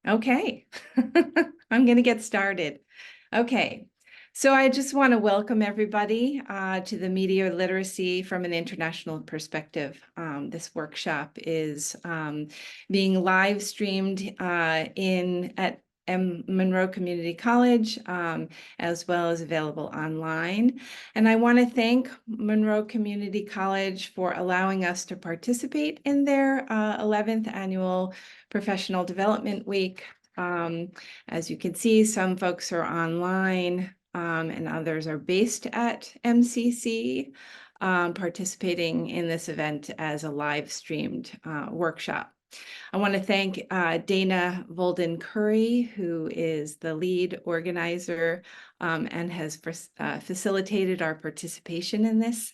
Okay, I'm going to get started. Okay, so I just want to welcome everybody to the Media Literacy from an International Perspective. This workshop is being live streamed at Monroe Community College, as well as available online. And I want to thank Monroe Community College for allowing us to participate in their 11th annual Professional Development Week. As you can see, some folks are online and others are based at MCC, participating in this event as a live streamed workshop. I want to thank Dana Volden Curry, who is the lead organizer and has facilitated our participation in this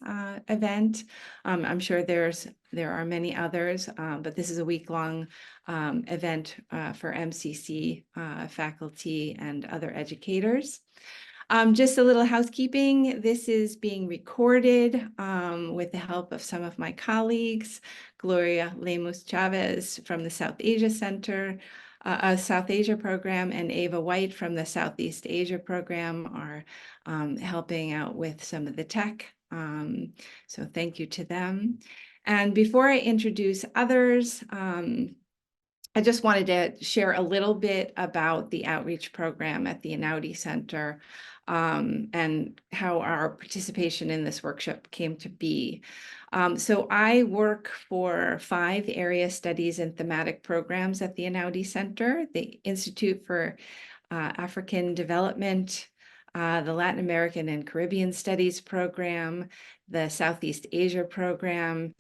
event. I'm sure there are many others, but this is a week-long event for MCC faculty and other educators. Just a little housekeeping. This is being recorded with the help of some of my colleagues, Gloria Lemus Chavez from the South Asia Center, South Asia program, and Ava White from the Southeast Asia program are helping out with some of the tech. So thank you to them. And before I introduce others, I just wanted to share a little bit about the outreach program at the Einaudi Center and how our participation in this workshop came to be. So I work for 5 area studies and thematic programs at the Einaudi Center, the Institute for African Development, the Latin American and Caribbean Studies program, the Southeast Asia program,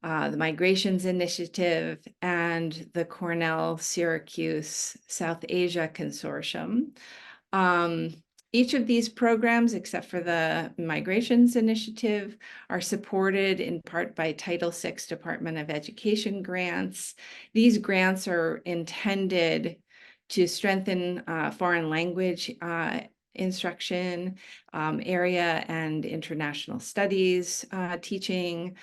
the Migrations Initiative, and the Cornell Syracuse South Asia Consortium. Each of these programs, except for the Migrations Initiative, are supported in part by Title VI Department of Education grants. These grants are intended to strengthen foreign language instruction area and international studies teaching,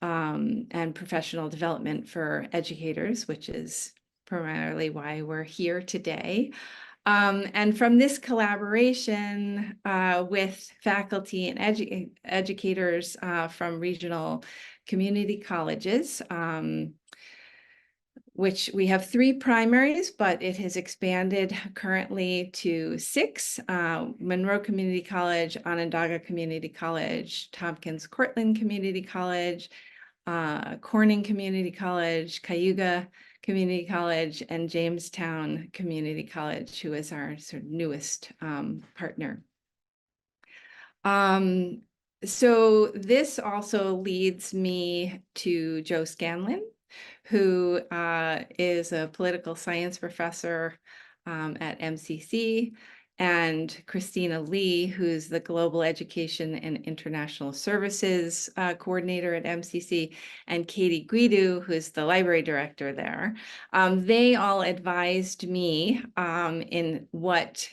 and professional development for educators, which is primarily why we're here today. And from this collaboration with faculty and educators from regional community colleges, which we have 3 primaries, but it has expanded currently to 6, Monroe Community College, Onondaga Community College, Tompkins Cortland Community College, Corning Community College, Cayuga Community College, and Jamestown Community College, who is our sort of newest partner. So this also leads me to Joe Scanlon, who is a political science professor at MCC, and Christina Lee, who's the Global Education and International Services Coordinator at MCC, and Katie Guidu, who's the library director there. They all advised me in what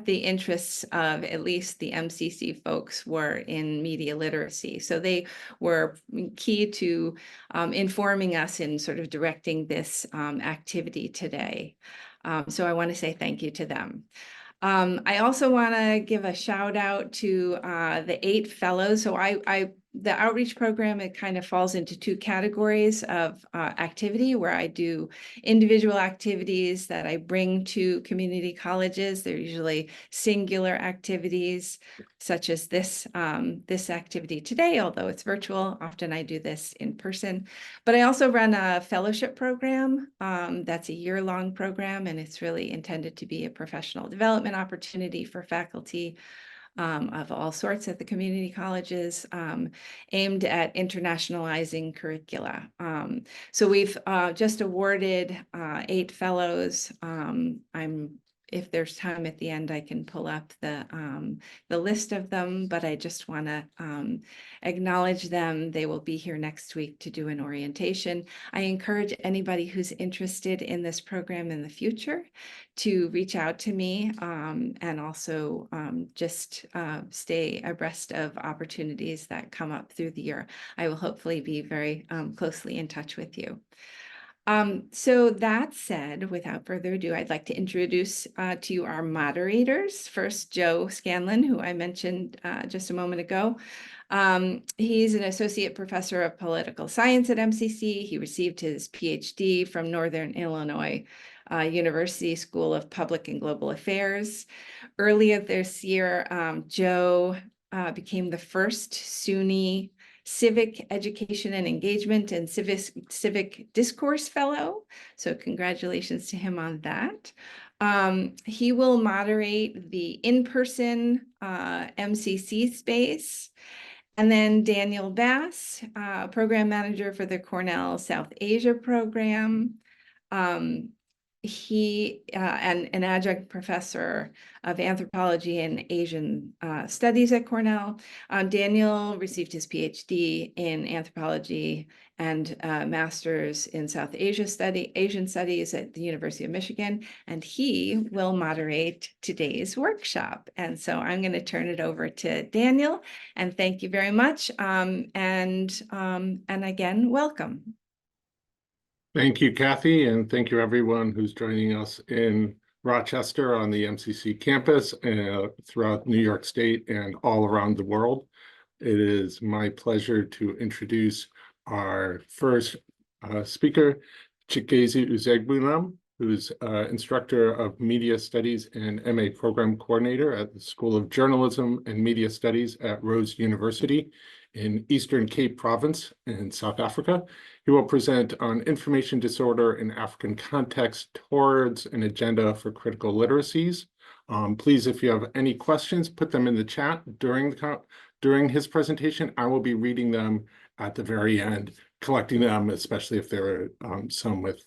the interests of at least the MCC folks were in media literacy. So they were key to informing us in sort of directing this activity today. So I want to say thank you to them. I also want to give a shout out to the 8 fellows. So the outreach program, it kind of falls into 2 categories of activity, where I do individual activities that I bring to community colleges. They're usually singular activities, such as this activity today, although it's virtual. Often I do this in person. But I also run a fellowship program that's a year-long program, and it's really intended to be a professional development opportunity for faculty of all sorts at the community colleges, aimed at internationalizing curricula. So we've just awarded 8 fellows. If there's time at the end, I can pull up the list of them, but I just want to acknowledge them. They will be here next week to do an orientation. I encourage anybody who's interested in this program in the future to reach out to me, and also just stay abreast of opportunities that come up through the year. I will hopefully be very closely in touch with you. So that said, without further ado, I'd like to introduce to you our moderators. First, Joe Scanlon, who I mentioned just a moment ago. He's an associate professor of political science at MCC. He received his PhD from Northern Illinois University School of Public and Global Affairs. Earlier this year, Joe became the first SUNY Civic Education and Engagement and Civic Discourse Fellow. So congratulations to him on that. He will moderate the in-person MCC space. And then Daniel Bass, Program Manager for the Cornell South Asia Program. He and an adjunct professor of anthropology and Asian studies at Cornell. Daniel received his PhD in anthropology and master's in South Asian studies at the University of Michigan, and he will moderate today's workshop. And so I'm going to turn it over to Daniel, and thank you very much. And again, welcome. Thank you, Kathy, and thank you everyone who's joining us in Rochester on the MCC campus throughout New York State and all around the world. It is my pleasure to introduce our first speaker, Chikezi Uzegbunam, who's instructor of Media Studies and MA Program Coordinator at the School of Journalism and Media Studies at Rhodes University in Eastern Cape Province in South Africa. He will present on information disorder in African context towards an agenda for critical literacies. Please, if you have any questions, put them in the chat during his presentation. I will be reading them at the very end, collecting them, especially if there are some with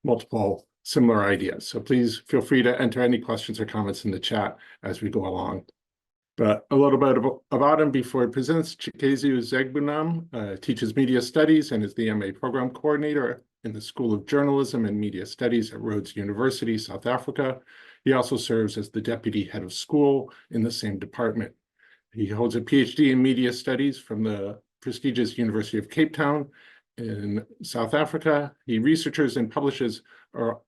multiple similar ideas. So please feel free to enter any questions or comments in the chat as we go along. But a little bit about him before he presents. Chikezi Uzegbunam teaches media studies and is the MA Program Coordinator in the School of Journalism and Media Studies at Rhodes University, South Africa. He also serves as the Deputy Head of School in the same department. He holds a PhD in Media Studies from the prestigious University of Cape Town in South Africa. He researches and publishes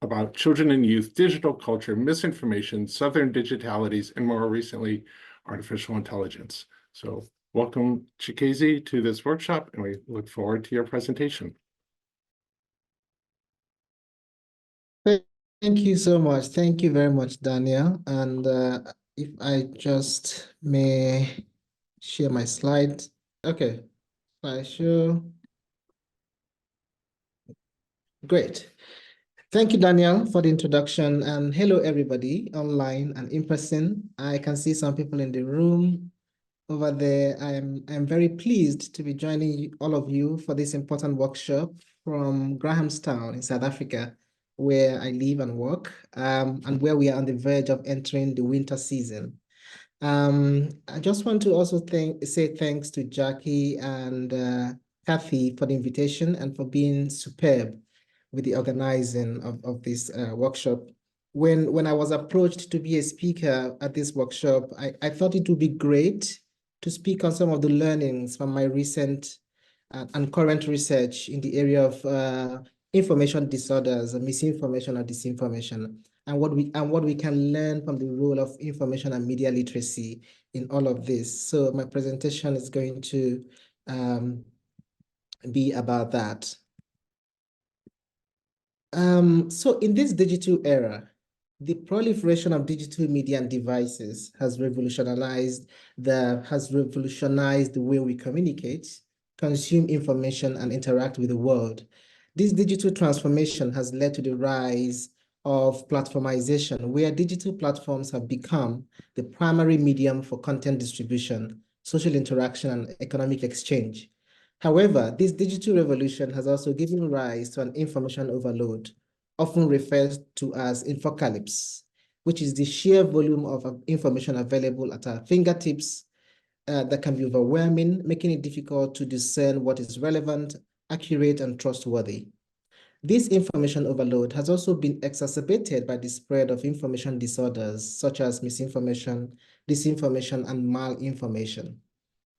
about children and youth, digital culture, misinformation, Southern digitalities, and more recently, artificial intelligence. So welcome, Chikezi, to this workshop, and we look forward to your presentation. Thank you so much. Thank you very much, Daniel. And if I just may share my slides. Okay, slideshow. Great. Thank you, Daniel, for the introduction, and hello, everybody, online and in person. I can see some people in the room over there. I'm very pleased to be joining all of you for this important workshop from Grahamstown in South Africa, where I live and work, and where we are on the verge of entering the winter season. I just want to also say thanks to Jackie and Kathy for the invitation and for being superb with the organizing of this workshop. When I was approached to be a speaker at this workshop, I thought it would be great to speak on some of the learnings from my recent and current research in the area of information disorders, misinformation or disinformation, and what we can learn from the role of information and media literacy in all of this. So my presentation is going to be about that. So in this digital era, the proliferation of digital media and devices has revolutionized the way we communicate, consume information, and interact with the world. This digital transformation has led to the rise of platformization, where digital platforms have become the primary medium for content distribution, social interaction, and economic exchange. However, this digital revolution has also given rise to an information overload, often referred to as infocalypse, which is the sheer volume of information available at our fingertips that can be overwhelming, making it difficult to discern what is relevant, accurate, and trustworthy. This information overload has also been exacerbated by the spread of information disorders such as misinformation, disinformation, and malinformation.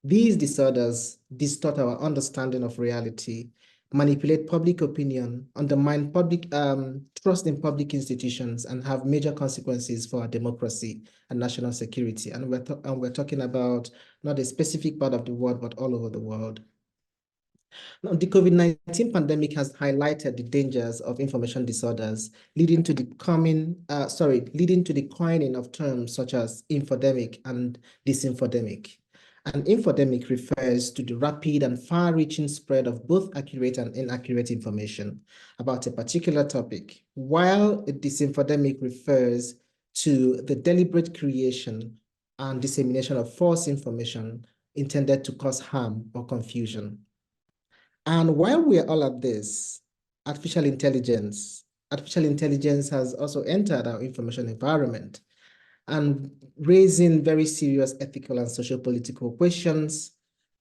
These disorders distort our understanding of reality manipulate public opinion, undermine public trust in public institutions, and have major consequences for our democracy and national security. And we're talking about not a specific part of the world, but all over the world. Now, the COVID-19 pandemic has highlighted the dangers of information disorders, leading to the coining of terms such as infodemic and disinfodemic. An infodemic refers to the rapid and far-reaching spread of both accurate and inaccurate information about a particular topic, while a disinfodemic refers to the deliberate creation and dissemination of false information intended to cause harm or confusion. And while we are all at this, artificial intelligence has also entered our information environment and raising very serious ethical and socio-political questions.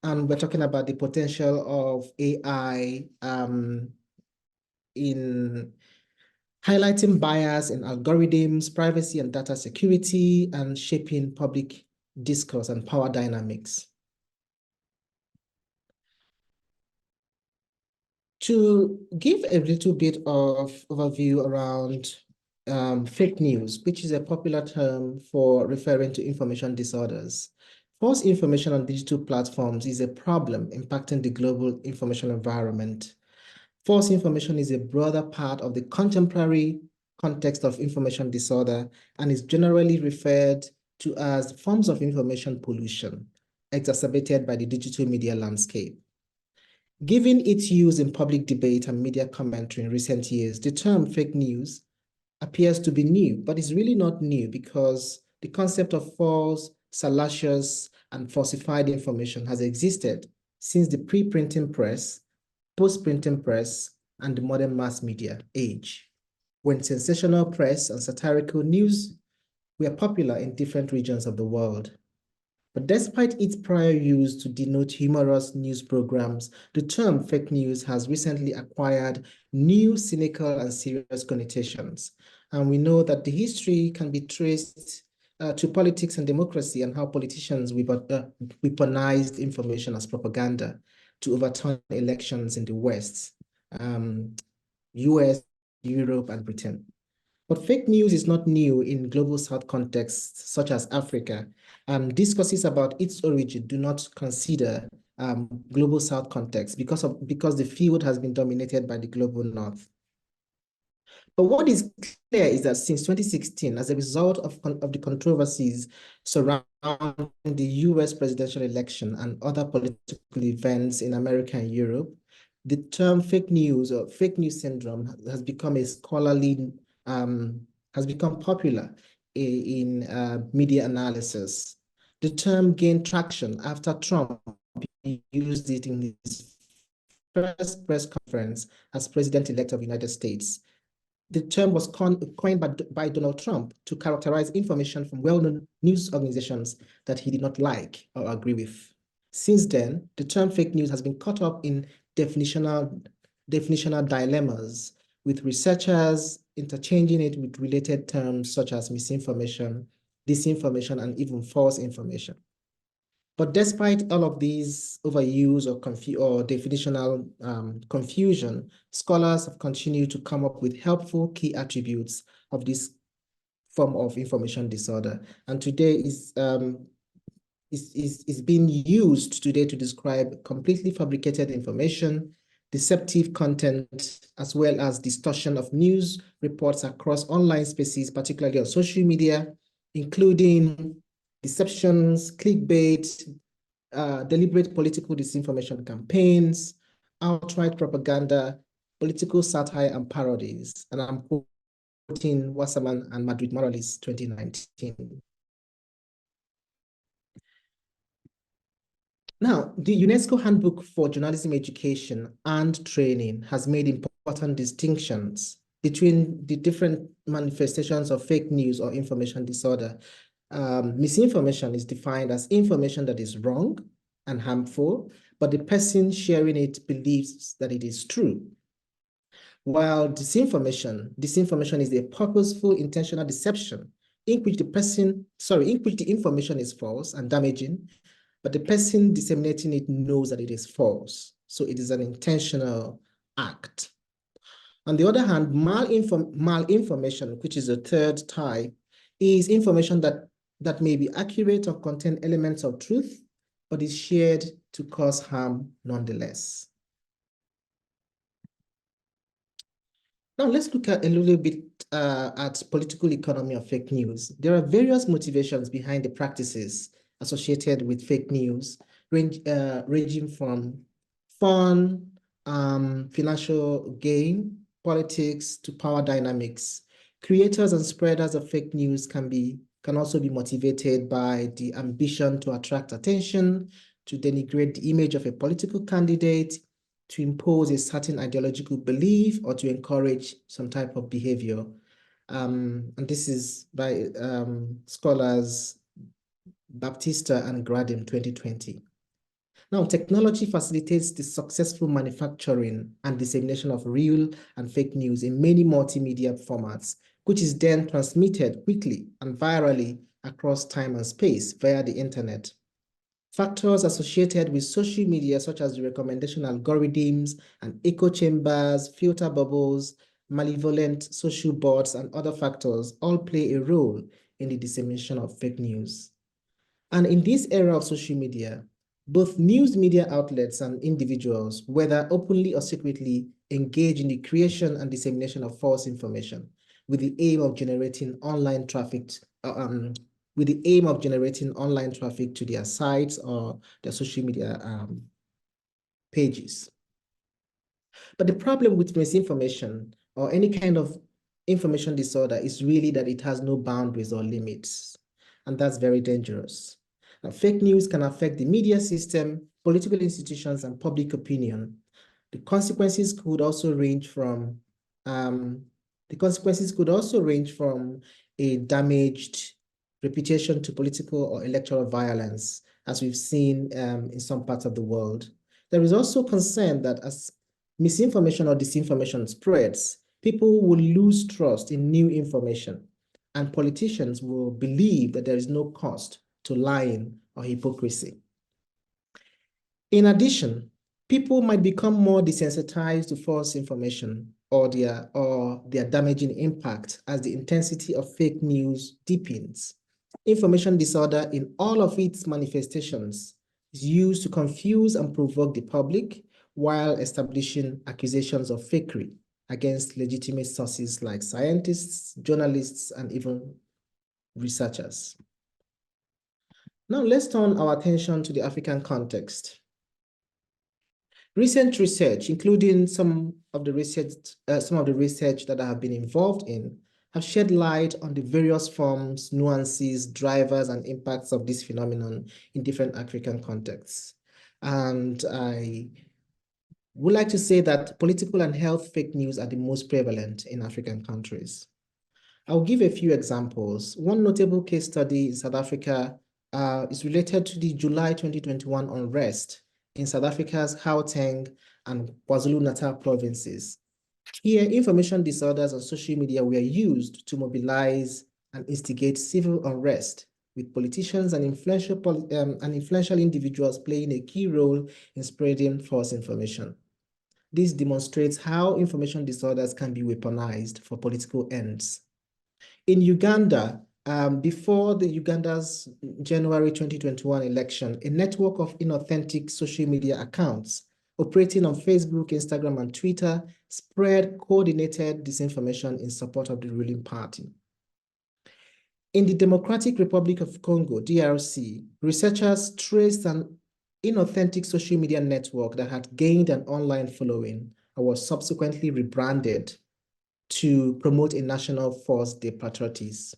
And we're talking about the potential of AI in highlighting bias in algorithms, privacy and data security, and shaping public discourse and power dynamics. To give a little bit of overview around fake news, which is a popular term for referring to information disorders. False information on digital platforms is a problem impacting the global information environment. False information is a broader part of the contemporary context of information disorder and is generally referred to as forms of information pollution, exacerbated by the digital media landscape. Given its use in public debate and media commentary in recent years, the term fake news appears to be new, but it's really not new because the concept of false, salacious, and falsified information has existed since the pre-printing press, post-printing press, and the modern mass media age, when sensational press and satirical news were popular in different regions of the world. But despite its prior use to denote humorous news programs, the term fake news has recently acquired new cynical and serious connotations. And we know that the history can be traced to politics and democracy and how politicians weaponized information as propaganda to overturn elections in the West, US, Europe, and Britain. But fake news is not new in global South contexts, such as Africa. Discourses about its origin do not consider global South context because the field has been dominated by the global North. But what is clear is that since 2016, as a result of the controversies surrounding the US presidential election and other political events in America and Europe, the term fake news or fake news syndrome has become a scholarly has become popular in media analysis. The term gained traction after Trump used it in his first press conference as president-elect of the United States. The term was coined by Donald Trump to characterize information from well-known news organizations that he did not like or agree with. Since then, the term fake news has been caught up in definitional dilemmas, with researchers interchanging it with related terms such as misinformation, disinformation, and even false information. But despite all of these overuse or definitional confusion, scholars have continued to come up with helpful key attributes of this form of information disorder. And today is being used today to describe completely fabricated information, deceptive content, as well as distortion of news reports across online spaces, particularly on social media, including deceptions, clickbait, deliberate political disinformation campaigns, outright propaganda, political satire, and parodies. And I'm quoting Wasserman and Madrid Morales, 2019. Now, the UNESCO Handbook for Journalism Education and Training has made important distinctions between the different manifestations of fake news or information disorder. Misinformation is defined as information that is wrong and harmful, but the person sharing it believes that it is true. While disinformation is a purposeful, intentional deception in which the information is false and damaging, but the person disseminating it knows that it is false. So it is an intentional act. On the other hand, malinformation, which is a third type, is information that may be accurate or contain elements of truth, but is shared to cause harm nonetheless. Now let's look at a little bit at political economy of fake news. There are various motivations behind the practices associated with fake news, ranging from fun, financial gain, politics, to power dynamics. Creators and spreaders of fake news can also be motivated by the ambition to attract attention, to denigrate the image of a political candidate, to impose a certain ideological belief, or to encourage some type of behavior. And this is by scholars Baptista and Gradim 2020. Now, technology facilitates the successful manufacturing and dissemination of real and fake news in many multimedia formats, which is then transmitted quickly and virally across time and space via the internet. Factors associated with social media, such as the recommendation algorithms and echo chambers, filter bubbles, malevolent social bots, and other factors all play a role in the dissemination of fake news. And in this era of social media, both news media outlets and individuals, whether openly or secretly, engage in the creation and dissemination of false information with the aim of generating online traffic to their sites or their social media pages. But the problem with misinformation or any kind of information disorder is really that it has no boundaries or limits, and that's very dangerous. Now, fake news can affect the media system, political institutions, and public opinion. The consequences could also range from a damaged reputation to political or electoral violence, as we've seen in some parts of the world. There is also concern that as misinformation or disinformation spreads, people will lose trust in new information, and politicians will believe that there is no cost to lying or hypocrisy. In addition, people might become more desensitized to false information or their damaging impact as the intensity of fake news deepens. Information disorder in all of its manifestations is used to confuse and provoke the public while establishing accusations of fakery against legitimate sources like scientists, journalists, and even researchers. Now let's turn our attention to the African context. Recent research, including some of the research that I have been involved in, have shed light on the various forms, nuances, drivers, and impacts of this phenomenon in different African contexts. And I would like to say that political and health fake news are the most prevalent in African countries. I'll give a few examples. One notable case study in South Africa is related to the July 2021 unrest in South Africa's Gauteng and KwaZulu-Natal provinces. Here, information disorders on social media were used to mobilize and instigate civil unrest, with politicians and influential individuals playing a key role in spreading false information. This demonstrates how information disorders can be weaponized for political ends. In Uganda, before Uganda's January 2021 election, a network of inauthentic social media accounts operating on Facebook, Instagram, and Twitter spread coordinated disinformation in support of the ruling party. In the Democratic Republic of Congo, DRC, researchers traced an inauthentic social media network that had gained an online following and was subsequently rebranded to promote a national force de patriotisme.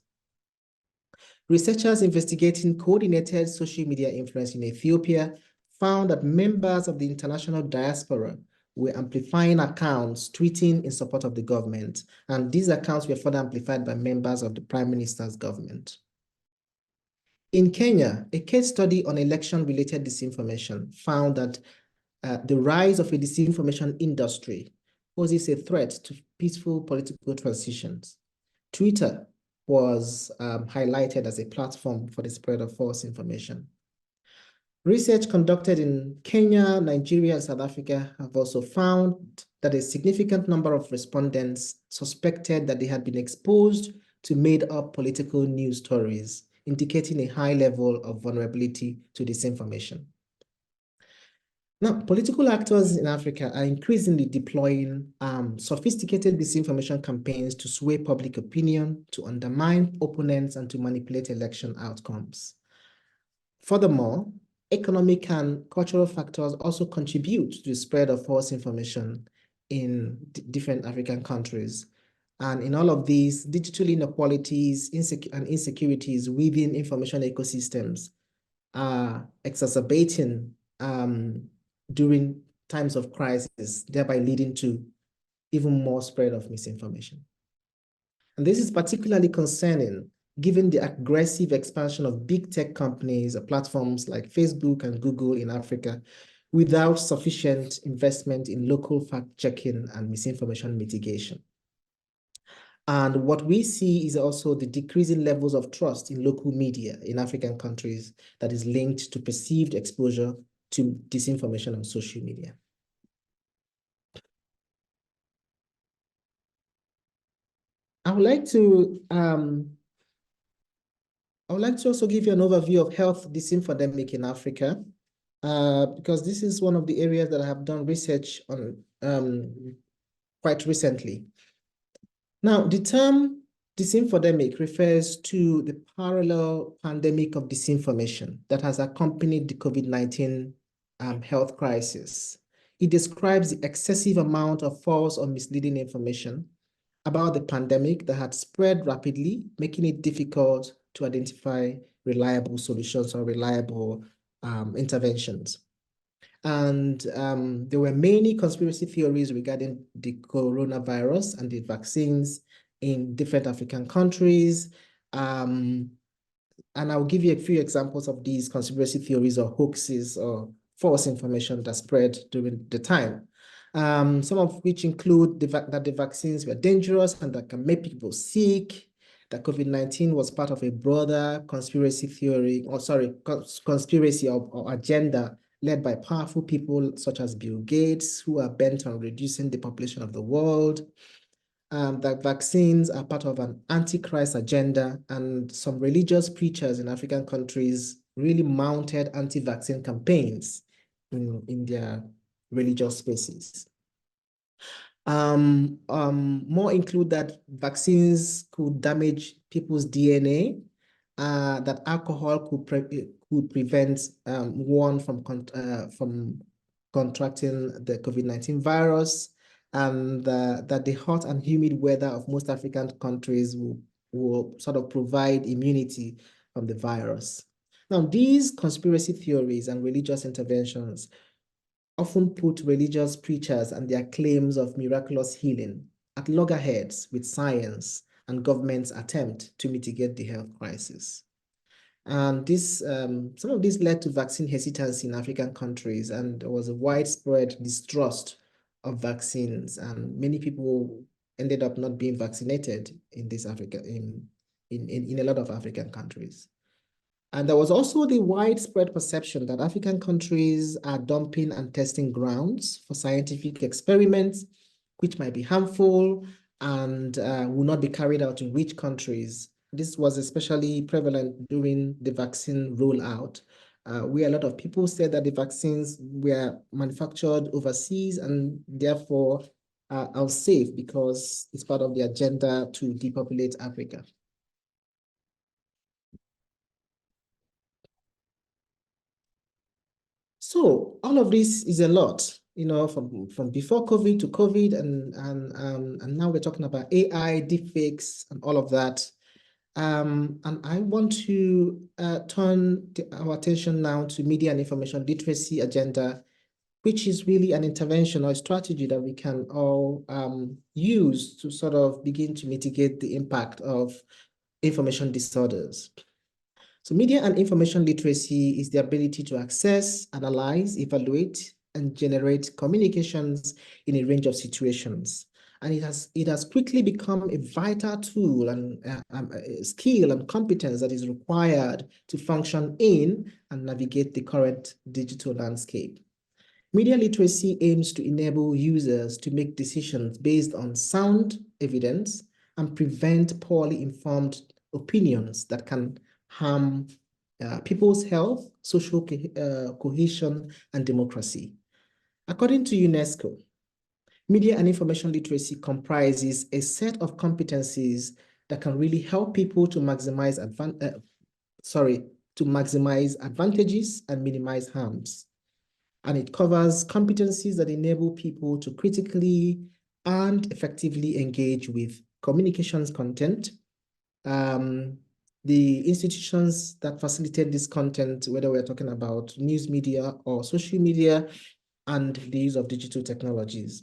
Researchers investigating coordinated social media influence in Ethiopia found that members of the international diaspora were amplifying accounts tweeting in support of the government, and these accounts were further amplified by members of the Prime Minister's government. In Kenya, a case study on election-related disinformation found that the rise of a disinformation industry poses a threat to peaceful political transitions. Twitter was highlighted as a platform for the spread of false information. Research conducted in Kenya, Nigeria, and South Africa have also found that a significant number of respondents suspected that they had been exposed to made-up political news stories, indicating a high level of vulnerability to disinformation. Now, political actors in Africa are increasingly deploying sophisticated disinformation campaigns to sway public opinion, to undermine opponents, and to manipulate election outcomes. Furthermore, economic and cultural factors also contribute to the spread of false information in different African countries. And in all of these, digital inequalities and insecurities within information ecosystems are exacerbating during times of crisis, thereby leading to even more spread of misinformation. And this is particularly concerning given the aggressive expansion of big tech companies or platforms like Facebook and Google in Africa without sufficient investment in local fact-checking and misinformation mitigation. And what we see is also the decreasing levels of trust in local media in African countries that is linked to perceived exposure to disinformation on social media. I would like to also give you an overview of health disinfodemic in Africa, because this is one of the areas that I have done research on quite recently. Now, the term disinfodemic refers to the parallel pandemic of disinformation that has accompanied the COVID-19 health crisis. It describes the excessive amount of false or misleading information about the pandemic that had spread rapidly, making it difficult to identify reliable solutions or reliable interventions. And there were many conspiracy theories regarding the coronavirus and the vaccines in different African countries. And I'll give you a few examples of these conspiracy theories or hoaxes or false information that spread during the time. Some of which include that the vaccines were dangerous and that can make people sick, that COVID-19 was part of a broader conspiracy theory, conspiracy or agenda led by powerful people such as Bill Gates, who are bent on reducing the population of the world. That vaccines are part of an anti-Christ agenda, and some religious preachers in African countries really mounted anti-vaccine campaigns in their religious spaces. More include that vaccines could damage people's DNA, that alcohol could prevent one from contracting the COVID-19 virus, and that the hot and humid weather of most African countries will sort of provide immunity from the virus. Now, these conspiracy theories and religious interventions often put religious preachers and their claims of miraculous healing at loggerheads with science and government's attempt to mitigate the health crisis. And this, some of this led to vaccine hesitancy in African countries, and there was a widespread distrust of vaccines, and many people ended up not being vaccinated in in a lot of African countries. And there was also the widespread perception that African countries are dumping and testing grounds for scientific experiments, which might be harmful and will not be carried out in rich countries. This was especially prevalent during the vaccine rollout, where a lot of people said that the vaccines were manufactured overseas and therefore are unsafe because it's part of the agenda to depopulate Africa. So all of this is a lot, you know, from before COVID to COVID, and now we're talking about AI, deepfakes, and all of that. And I want to turn our attention now to media and information literacy agenda, which is really an intervention or a strategy that we can all use to sort of begin to mitigate the impact of information disorders. So media and information literacy is the ability to access, analyze, evaluate, and generate communications in a range of situations. And it has quickly become a vital tool and a skill and competence that is required to function in and navigate the current digital landscape. Media literacy aims to enable users to make decisions based on sound evidence and prevent poorly informed opinions that can harm people's health, social cohesion, and democracy. According to UNESCO, media and information literacy comprises a set of competencies that can really help people to maximize advantages and minimize harms. And it covers competencies that enable people to critically and effectively engage with communications content, the institutions that facilitate this content, whether we're talking about news media or social media, and the use of digital technologies.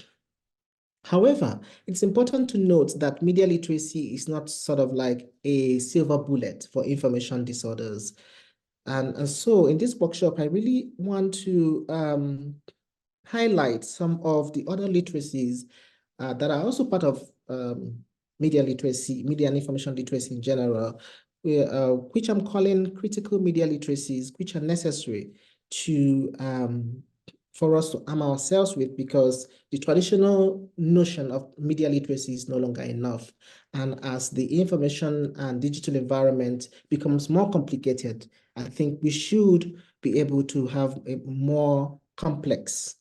However, it's important to note that media literacy is not sort of like a silver bullet for information disorders. And so in this workshop, I really want to highlight some of the other literacies that are also part of media literacy, media and information literacy in general, which I'm calling critical media literacies, which are necessary to for us to arm ourselves with, because the traditional notion of media literacy is no longer enough. And as the information and digital environment becomes more complicated, I think we should be able to have a more complex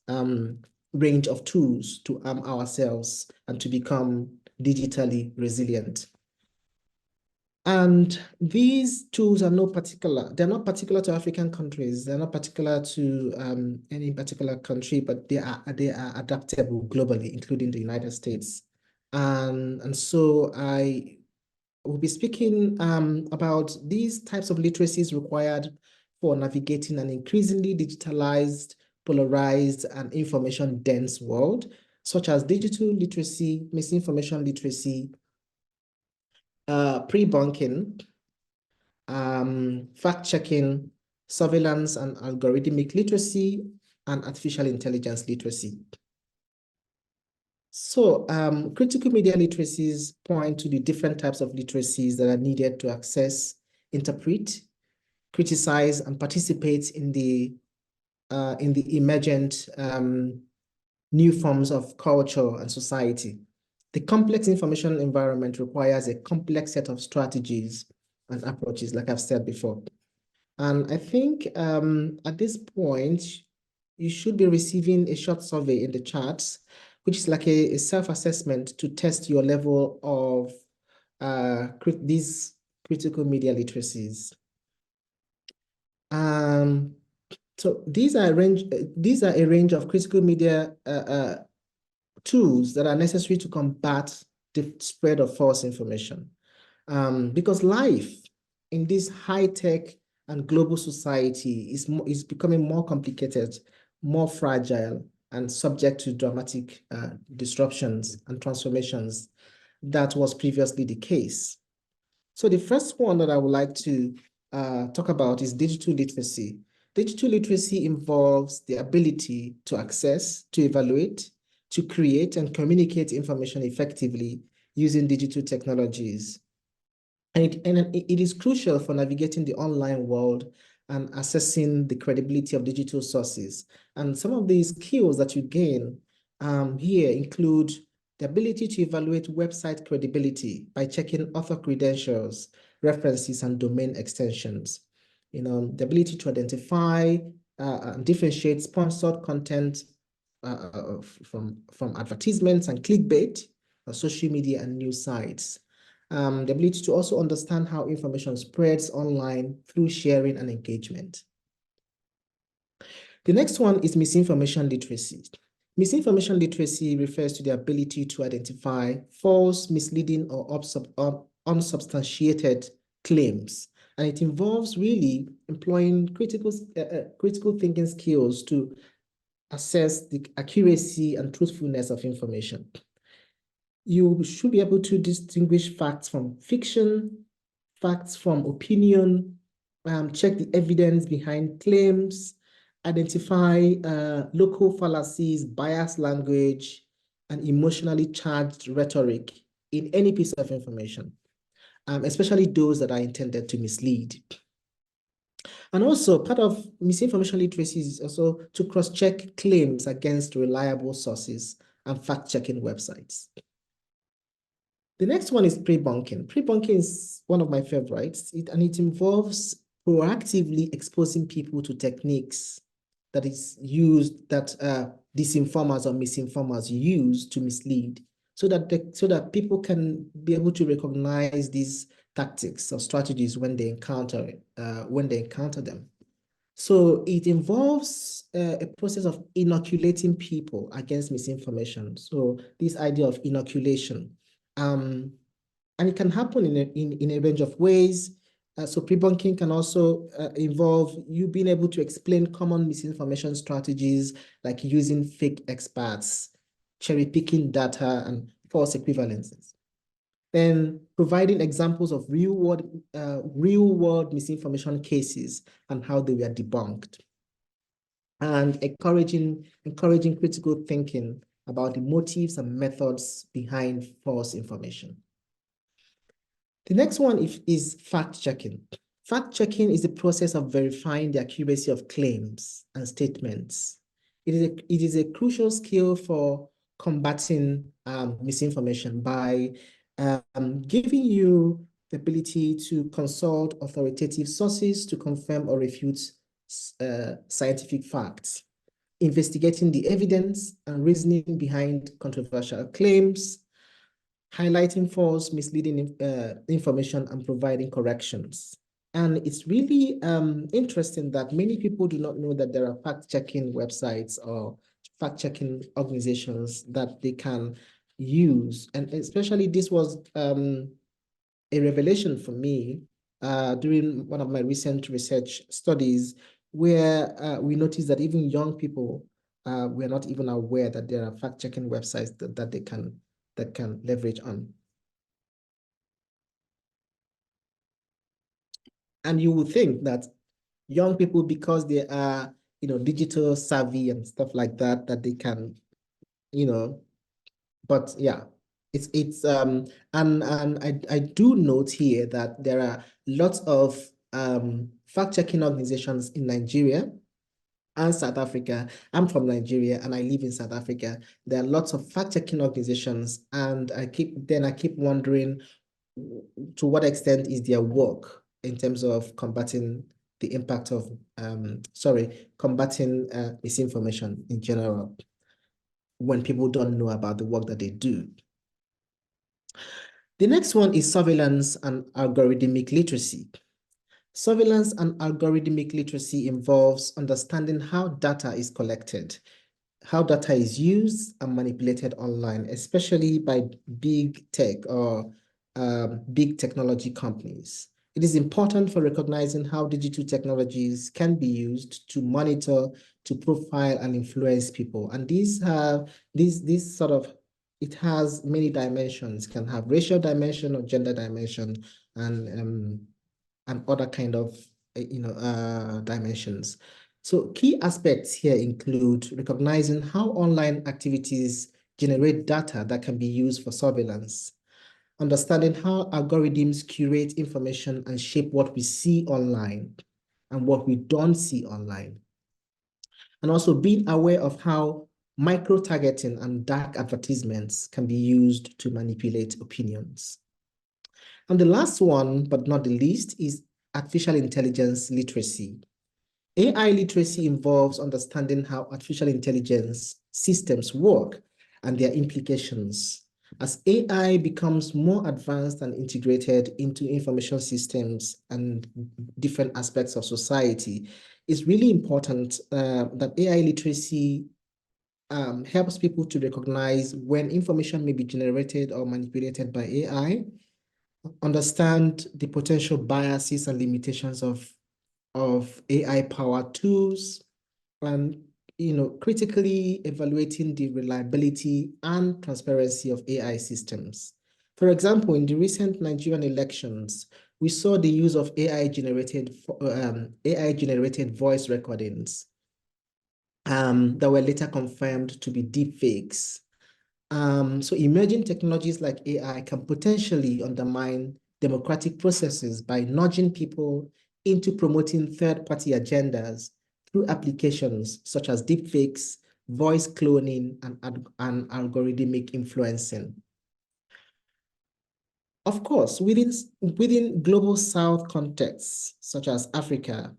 range of tools to arm ourselves and to become digitally resilient. And these tools are they're not particular to African countries, they're not particular to any particular country, but they are adaptable globally, including the United States. And so I will be speaking about these types of literacies required for navigating an increasingly digitalized, polarized, and information-dense world, such as digital literacy, misinformation literacy, pre-bunking, fact-checking, surveillance and algorithmic literacy, and artificial intelligence literacy. So critical media literacies point to the different types of literacies that are needed to access, interpret, criticize, and participate in the emergent new forms of culture and society. The complex information environment requires a complex set of strategies and approaches, like I've said before. And I think at this point, you should be receiving a short survey in the chats, which is like a self-assessment to test your level of these critical media literacies. So these are a range of critical media tools that are necessary to combat the spread of false information. Because life in this high-tech and global society is becoming more complicated, more fragile, and subject to dramatic disruptions and transformations that was previously the case. So the first one that I would like to talk about is digital literacy. Digital literacy involves the ability to access, to evaluate, to create and communicate information effectively using digital technologies. And it is crucial for navigating the online world and assessing the credibility of digital sources. And some of these skills that you gain here include the ability to evaluate website credibility by checking author credentials, references, and domain extensions. The ability to identify and differentiate sponsored content from advertisements and clickbait, social media and news sites. The ability to also understand how information spreads online through sharing and engagement. The next one is misinformation literacy. Misinformation literacy refers to the ability to identify false, misleading, or unsubstantiated claims. And it involves really employing critical thinking skills to assess the accuracy and truthfulness of information. You should be able to distinguish facts from fiction, facts from opinion, check the evidence behind claims, identify local fallacies, biased language, and emotionally charged rhetoric in any piece of information, especially those that are intended to mislead. And also part of misinformation literacy is also to cross-check claims against reliable sources and fact-checking websites. The next one is pre-bunking. Pre-bunking is one of my favorites, and it involves proactively exposing people to techniques that is used, that disinformers or misinformers use to mislead, so that people can be able to recognize these tactics or strategies when they encounter them. So it involves a process of inoculating people against misinformation. So this idea of inoculation, and it can happen in a range of ways. So pre-bunking can also involve you being able to explain common misinformation strategies, like using fake experts, cherry-picking data, and false equivalences. Then providing examples of real-world misinformation cases and how they were debunked. And encouraging critical thinking about the motives and methods behind false information. The next one is fact-checking. Fact-checking is the process of verifying the accuracy of claims and statements. It is a crucial skill for combating misinformation by giving you the ability to consult authoritative sources to confirm or refute scientific facts, investigating the evidence and reasoning behind controversial claims, highlighting false, misleading information, and providing corrections. And it's really interesting that many people do not know that there are fact-checking websites or fact-checking organizations that they can use. And especially this was a revelation for me during one of my recent research studies, where we noticed that even young people were not even aware that there are fact-checking websites that they can leverage on. And you would think that young people, because they are, digital savvy and stuff like that, that they can, but yeah, and I do note here that there are lots of fact-checking organizations in Nigeria and South Africa. I'm from Nigeria and I live in South Africa. There are lots of fact-checking organizations, and I keep wondering to what extent is their work in terms of combating the impact of combating misinformation in general when people don't know about the work that they do. The next one is surveillance and algorithmic literacy. Surveillance and algorithmic literacy involves understanding how data is collected, how data is used and manipulated online, especially by big tech or big technology companies. It is important for recognizing how digital technologies can be used to monitor, to profile and influence people. And these have it has many dimensions. It can have racial dimension or gender dimension and other kind of dimensions. So key aspects here include recognizing how online activities generate data that can be used for surveillance, understanding how algorithms curate information and shape what we see online and what we don't see online, and also being aware of how micro-targeting and dark advertisements can be used to manipulate opinions. And the last one, but not the least, is artificial intelligence literacy. AI literacy involves understanding how artificial intelligence systems work and their implications. As AI becomes more advanced and integrated into information systems and different aspects of society, it's really important that AI literacy helps people to recognize when information may be generated or manipulated by AI, understand the potential biases and limitations of AI-powered tools, and critically evaluating the reliability and transparency of AI systems. For example, in the recent Nigerian elections, we saw the use of AI-generated voice recordings that were later confirmed to be deepfakes. So emerging technologies like AI can potentially undermine democratic processes by nudging people into promoting third-party agendas through applications such as deepfakes, voice cloning, and algorithmic influencing. Of course, within global South contexts, such as Africa,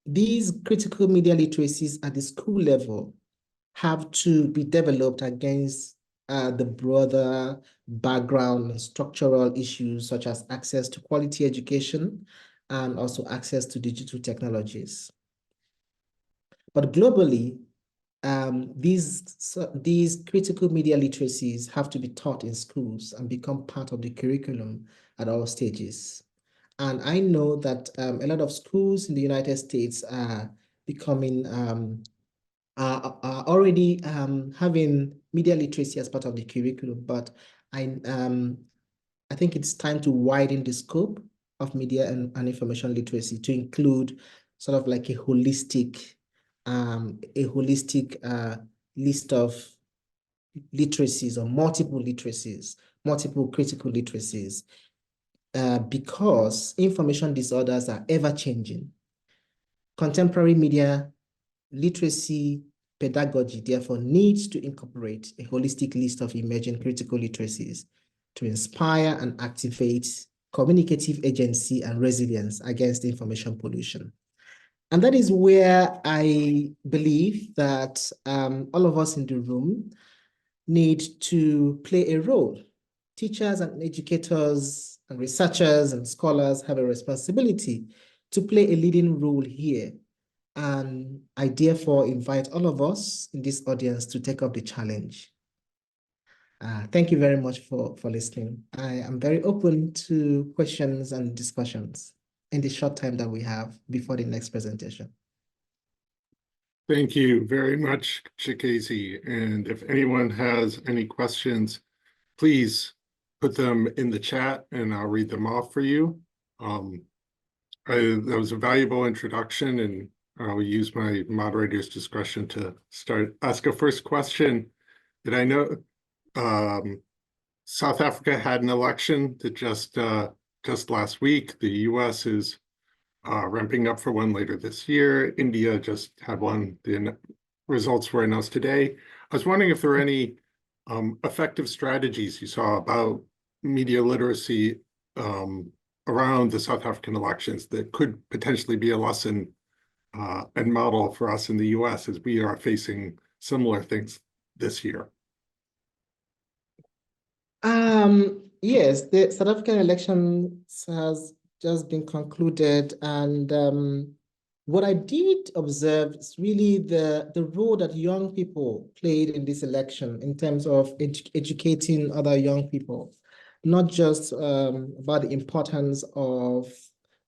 these critical media literacies at the school level have to be developed against the broader background and structural issues such as access to quality education and also access to digital technologies. But globally, these critical media literacies have to be taught in schools and become part of the curriculum at all stages. And I know that a lot of schools in the United States are becoming are already having media literacy as part of the curriculum, but I think it's time to widen the scope of media and information literacy to include sort of like a holistic list of literacies or multiple critical literacies, because information disorders are ever changing. Contemporary media literacy pedagogy therefore needs to incorporate a holistic list of emerging critical literacies to inspire and activate communicative agency and resilience against information pollution. And that is where I believe that all of us in the room need to play a role. Teachers and educators and researchers and scholars have a responsibility to play a leading role here. And I therefore invite all of us in this audience to take up the challenge. Thank you very much for listening. I am very open to questions and discussions in the short time that we have before the next presentation. Thank you very much, Chikezi. And if anyone has any questions, please put them in the chat and I'll read them off for you. That was a valuable introduction, and I'll use my moderator's discretion to ask a first question. Did I know South Africa had an election that just last week? The US is ramping up for one later this year. India just had one. The results were announced today. I was wondering if there are any effective strategies you saw about media literacy around the South African elections that could potentially be a lesson and model for us in the US as we are facing similar things this year. Yes, the South African election has just been concluded, and what I did observe is really the role that young people played in this election in terms of educating other young people, not just about the importance of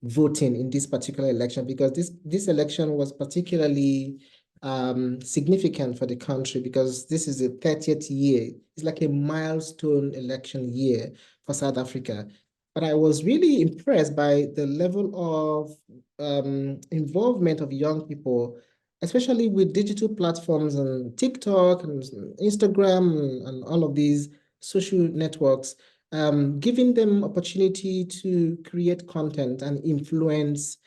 voting in this particular election, because this election was particularly significant for the country because this is the 30th year. It's like a milestone election year for South Africa. But I was really impressed by the level of involvement of young people, especially with digital platforms and TikTok and Instagram and all of these social networks, giving them opportunity to create content and influence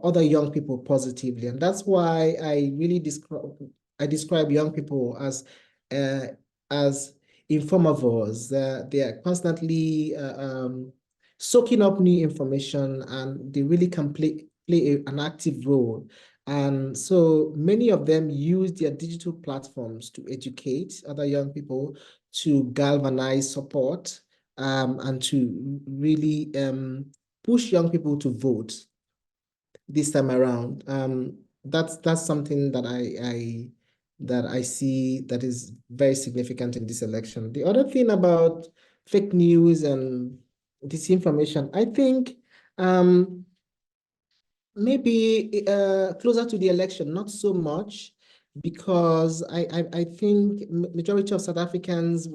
other young people positively. And that's why I really describe young people as informivores. They are constantly soaking up new information, and they really can play an active role. And so many of them use their digital platforms to educate other young people, to galvanize support, and to really push young people to vote this time around. That's something that I see that is very significant in this election. The other thing about fake news and disinformation, I think maybe closer to the election, not so much, because I think majority of South Africans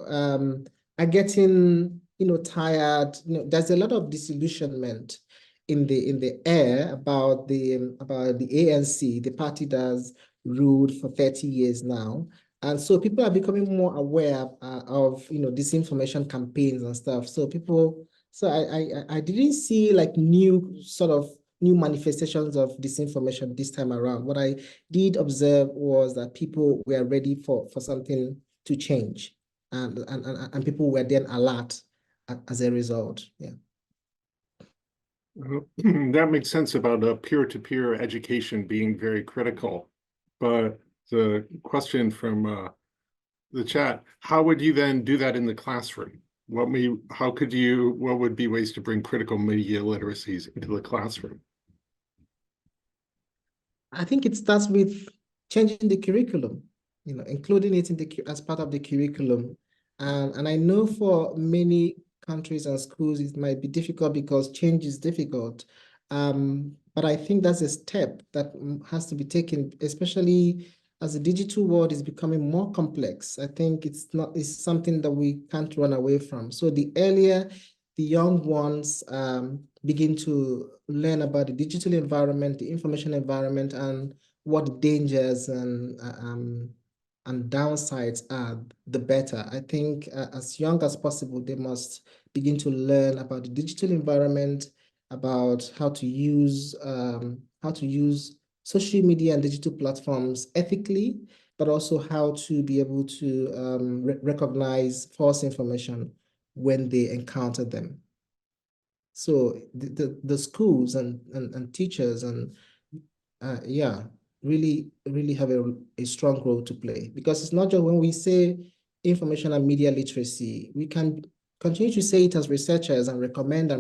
are getting tired. There's a lot of disillusionment in the air about the ANC, the party that's ruled for 30 years now. And so people are becoming more aware of disinformation campaigns and stuff. So I didn't see like new new manifestations of disinformation this time around. What I did observe was that people were ready for something to change, and people were then alert as a result. Yeah. That makes sense about peer-to-peer education being very critical. But the question from the chat, how would you then do that in the classroom? What would be ways to bring critical media literacies into the classroom? I think it starts with changing the curriculum, including it as part of the curriculum. And I know for many countries and schools, it might be difficult because change is difficult. But I think that's a step that has to be taken, especially as the digital world is becoming more complex. I think it's something that we can't run away from. So the earlier the young ones begin to learn about the digital environment, the information environment, and what dangers and downsides are, the better. I think as young as possible, they must begin to learn about the digital environment, about how to use social media and digital platforms ethically, but also how to be able to recognize false information when they encounter them. So the schools and teachers and yeah, really have a strong role to play, because it's not just when we say information and media literacy, we can continue to say it as researchers and recommend, but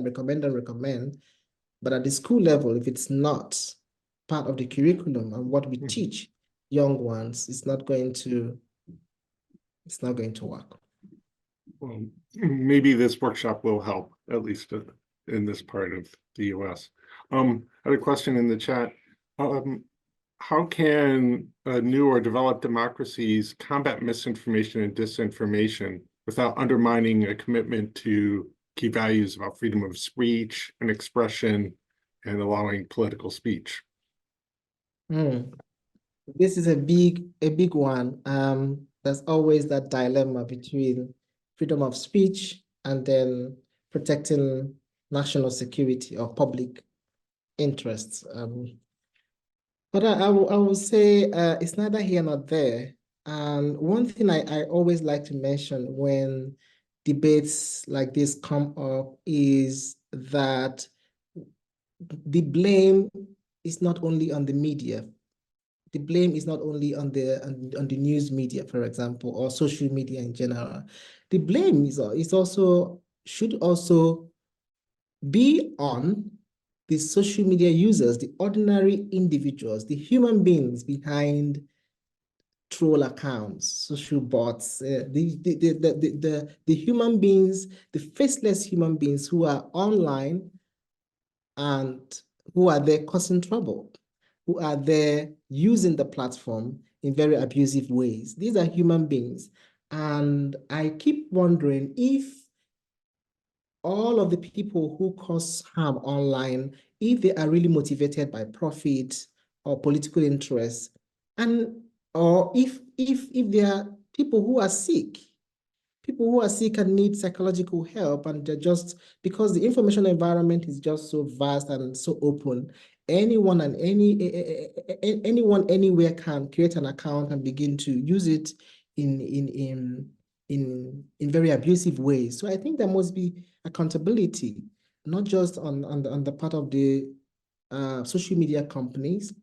at the school level, if it's not part of the curriculum and what we teach young ones, it's not going to work. Well, maybe this workshop will help, at least in this part of the US. I had a question in the chat. How can new or developed democracies combat misinformation and disinformation without undermining a commitment to key values about freedom of speech and expression and allowing political speech? This is a big one. There's always that dilemma between freedom of speech and then protecting national security or public interests. But I will say it's neither here nor there. And one thing I always like to mention when debates like this come up is that the blame is not only on the media. The blame is not only on the news media, for example, or social media in general. The blame should also be on the social media users, the ordinary individuals, the human beings behind troll accounts, social bots, the human beings, the faceless human beings who are online and who are there causing trouble, who are there using the platform in very abusive ways. These are human beings. And I keep wondering if all of the people who cause harm online, if they are really motivated by profit or political interest, or if they are people who are sick and need psychological help, and they're just, because the information environment is just so vast and so open, anyone anywhere can create an account and begin to use it in very abusive ways. So I think there must be accountability, not just on the part of the social media companies,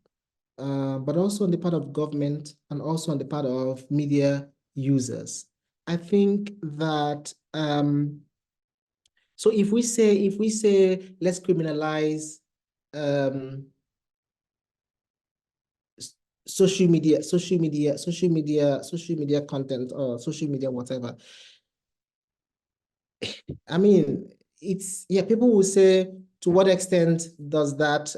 but also on the part of government and also on the part of media users. I think that so if we say let's criminalize social media content or social media whatever, I mean, people will say, to what extent does that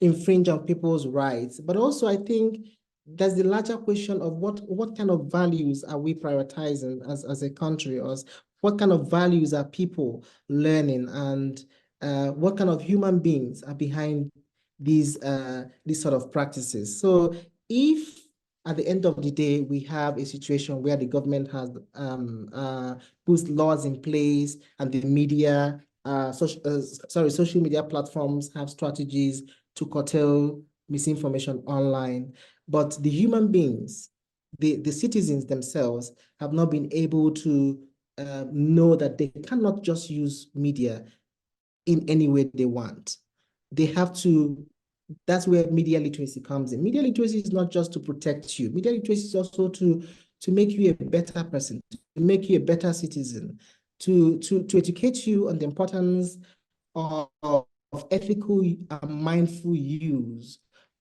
infringe on people's rights? But also, I think there's the larger question of what kind of values are we prioritizing as a country, or what kind of values are people learning, and what kind of human beings are behind these sort of practices. So if at the end of the day, we have a situation where the government has put laws in place and the media social media platforms have strategies to curtail misinformation online, but the human beings, the citizens themselves have not been able to know that they cannot just use media in any way they want. They have to, that's where media literacy comes in. Media literacy is not just to protect you. Media literacy is also to make you a better person, to make you a better citizen, to educate you on the importance of ethical and mindful use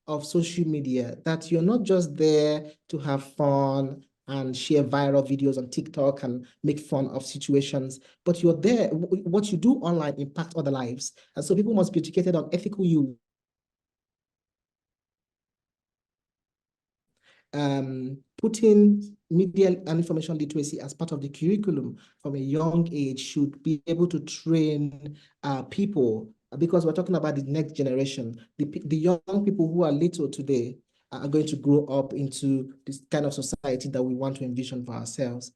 of social media, that you're not just there to have fun and share viral videos on TikTok and make fun of situations, but you're there, what you do online impacts other lives. And so people must be educated on ethical use. Putting media and information literacy as part of the curriculum from a young age should be able to train people, because we're talking about the next generation. The young people who are little today are going to grow up into this kind of society that we want to envision for ourselves.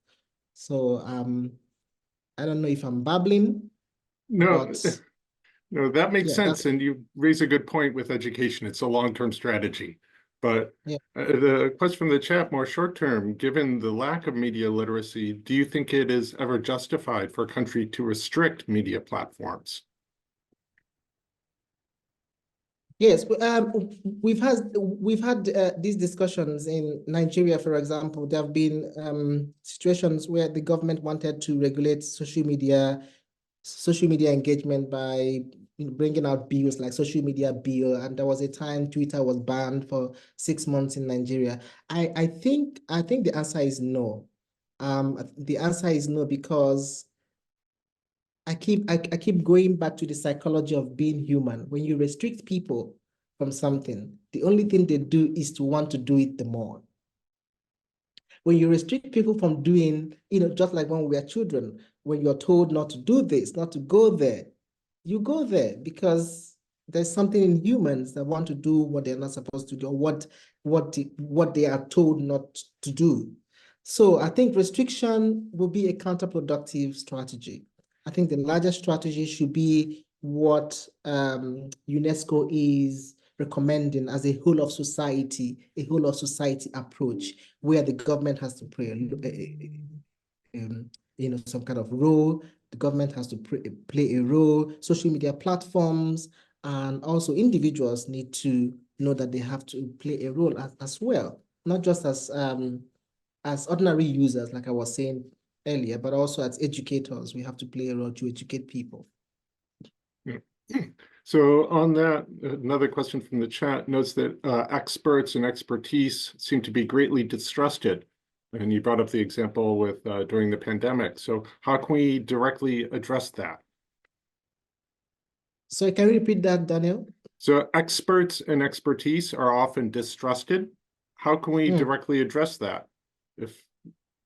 So I don't know if I'm babbling. No, but no, that makes yeah, sense. And you raise a good point with education. It's a long-term strategy. But yeah. The question from the chat, more short-term, given the lack of media literacy, do you think it is ever justified for a country to restrict media platforms? Yes, we've had these discussions in Nigeria, for example. There have been situations where the government wanted to regulate social media engagement by bringing out bills like social media bill, and there was a time Twitter was banned for 6 months in Nigeria. I think the answer is no. The answer is no, because I keep going back to the psychology of being human. When you restrict people from something, the only thing they do is to want to do it the more. When you restrict people from doing, just like when we are children, when you're told not to do this, not to go there, you go there because there's something in humans that want to do what they're not supposed to do, or what they are told not to do. So I think restriction will be a counterproductive strategy. I think the largest strategy should be what UNESCO is recommending as a whole of society approach, where the government has to play some kind of role. The government has to play a role. Social media platforms and also individuals need to know that they have to play a role as well, not just as ordinary users, like I was saying earlier, but also as educators. We have to play a role to educate people. So on that, another question from the chat notes that experts and expertise seem to be greatly distrusted. And you brought up the example with during the pandemic. So how can we directly address that? So can you repeat that, Daniel? So experts and expertise are often distrusted. How can we directly address that? If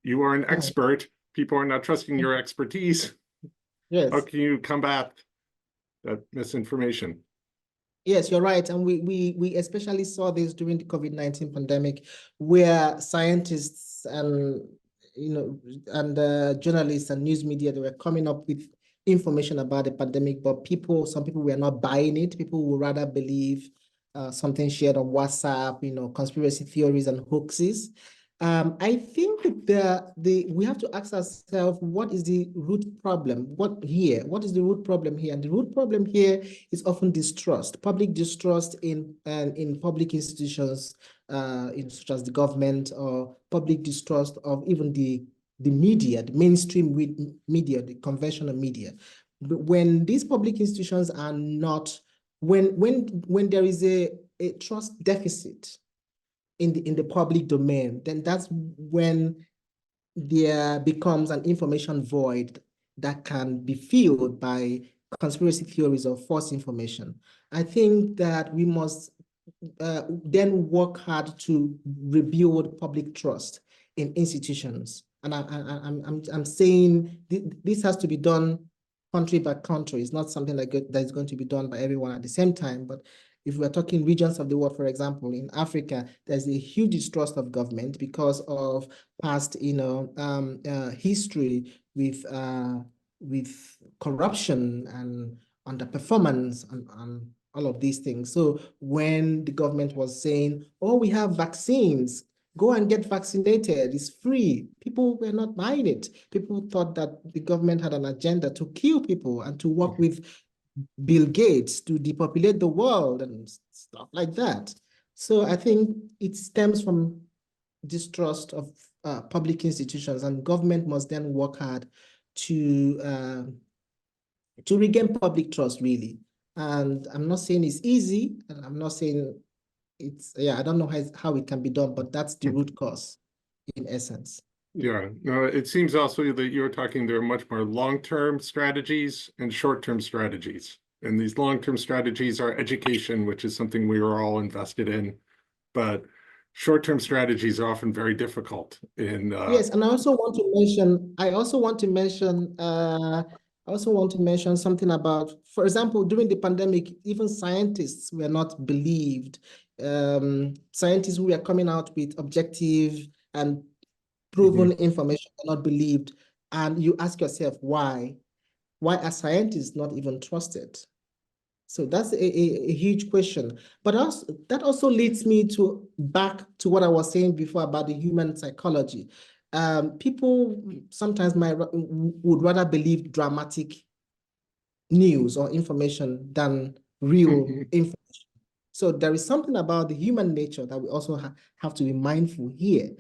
you are an expert, people are not trusting your expertise. Yes. How can you combat that misinformation? Yes, you're right. And we especially saw this during the COVID-19 pandemic, where scientists and journalists and news media, they were coming up with information about the pandemic, but some people were not buying it. People would rather believe something shared on WhatsApp, conspiracy theories and hoaxes. I think that we have to ask ourselves, what is the root problem? What is the root problem here? And the root problem here is often distrust, public distrust in public institutions, such as the government, or public distrust of even the media, the mainstream media, the conventional media. When these public institutions are not, when there is a trust deficit in the public domain, then that's when there becomes an information void that can be filled by conspiracy theories or false information. I think that we must then work hard to rebuild public trust in institutions. And I'm saying this has to be done country by country. It's not something that is going to be done by everyone at the same time. But if we're talking regions of the world, for example, in Africa, there's a huge distrust of government because of past, history with with corruption and underperformance and all of these things. So when the government was saying, oh, we have vaccines, go and get vaccinated, it's free, people were not buying it. People thought that the government had an agenda to kill people and to work with Bill Gates to depopulate the world and stuff like that. So I think it stems from distrust of public institutions, and government must then work hard to regain public trust, really. And I'm not saying it's easy, and I'm not saying it's, I don't know how it can be done, but that's the root cause in essence. Yeah, no, it seems also that you're talking, there are much more long-term strategies and short-term strategies. And these long-term strategies are education, which is something we are all invested in. But short-term strategies are often very difficult in Yes, and I also want to mention something about, for example, during the pandemic, even scientists were not believed. Scientists who were coming out with objective and proven information are not believed. And you ask yourself, why? Why are scientists not even trusted? So that's a huge question. But also, that also leads me back to what I was saying before about the human psychology. People sometimes would rather believe dramatic news or information than real information. So there is something about the human nature that we also have to be mindful here.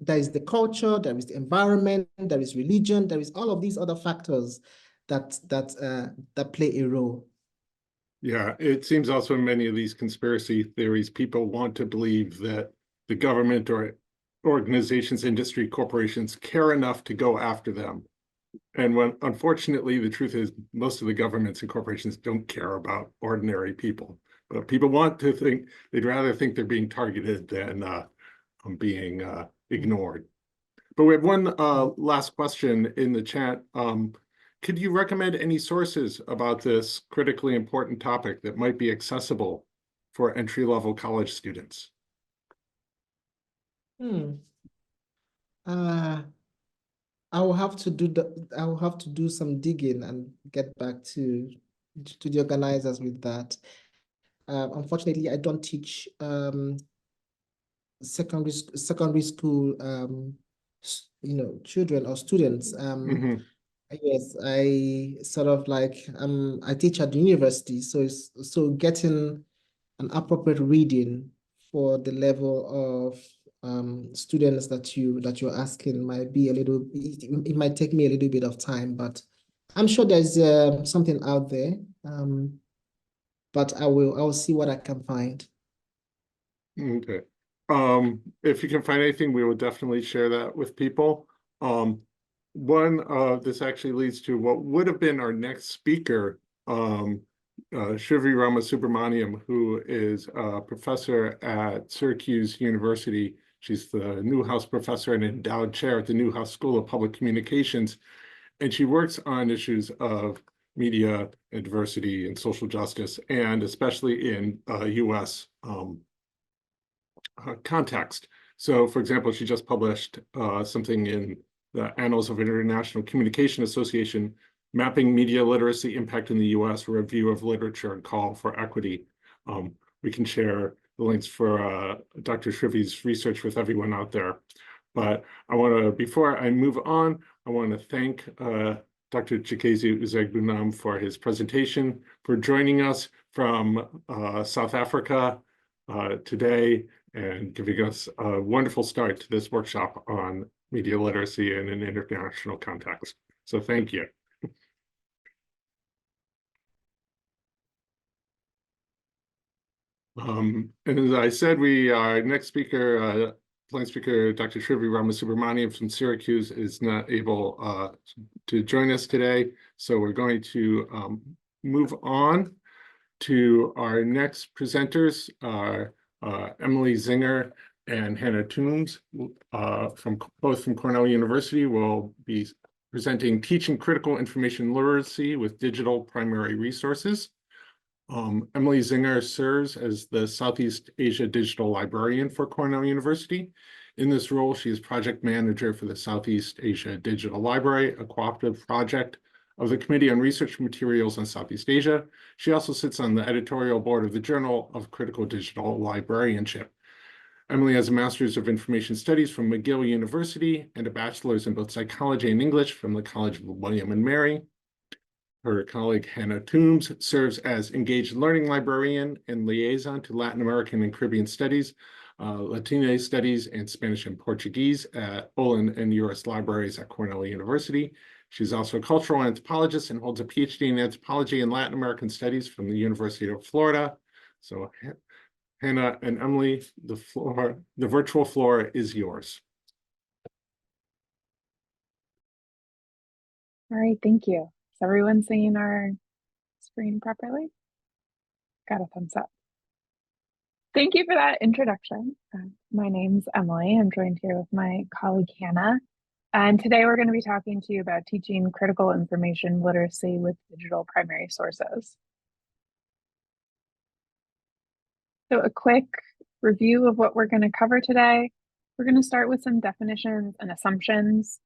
There is the culture, there is the environment, there is religion, there is all of these other factors that play a role. Yeah, it seems also in many of these conspiracy theories, people want to believe that the government or organizations, industry, corporations care enough to go after them. And when, unfortunately, the truth is most of the governments and corporations don't care about ordinary people. But people want to think, they'd rather think they're being targeted than being ignored. But we have one last question in the chat. Could you recommend any sources about this critically important topic that might be accessible for entry-level college students? I will have to do some digging and get back to the organizers with that. Unfortunately, I don't teach secondary school children or students. Yes, I sort of like I teach at the university, so getting an appropriate reading for the level of students that you're asking might be it might take me a little bit of time, but I'm sure there's something out there. But I will see what I can find. Okay. If you can find anything, we will definitely share that with people. This actually leads to what would have been our next speaker, Shrivi Ramasubramanian, who is a professor at Syracuse University. She's the Newhouse Professor and Endowed Chair at the Newhouse School of Public Communications. And she works on issues of media and diversity and social justice, and especially in U.S. Context. So, for example, she just published something in the Annals of International Communication Association, Mapping Media Literacy Impact in the U.S., a review of literature and call for equity. We can share the links for Dr. Shrivi's research with everyone out there. But before I move on, I want to thank Dr. Chikezi Uzegbunam for his presentation, for joining us from South Africa today, and giving us a wonderful start to this workshop on media literacy in an international context. So thank you. And as I said, our next speaker, planned speaker, Dr. Shrivi Ramasubramanian from Syracuse, is not able to join us today. So we're going to move on to our next presenters, Emily Zinger and Hannah Toombs, both from Cornell University, will be presenting Teaching Critical Information Literacy with Digital Primary Resources. Emily Zinger serves as the Southeast Asia Digital Librarian for Cornell University, In this role, she is project manager for the Southeast Asia Digital Library, a cooperative project of the Committee on Research Materials on Southeast Asia. She also sits on the editorial board of the Journal of Critical Digital Librarianship. Emily has a Master's of Information Studies from McGill University and a bachelor's in both psychology and English from the College of William and Mary. Her colleague Hannah Toombs serves as engaged learning librarian and liaison to Latin American and Caribbean Studies, Latino Studies, and Spanish and Portuguese at Olin and U.S. Libraries at Cornell University. She's also a cultural anthropologist and holds a PhD in anthropology and Latin American Studies from the University of Florida. So Hannah and Emily, the virtual floor is yours. All right, thank you. Is everyone seeing our screen properly? Got a thumbs up. Thank you for that introduction. My name's Emily. I'm joined here with my colleague Hannah. And today we're going to be talking to you about teaching critical information literacy with digital primary sources. So a quick review of what we're going to cover today. We're going to start with some definitions and assumptions.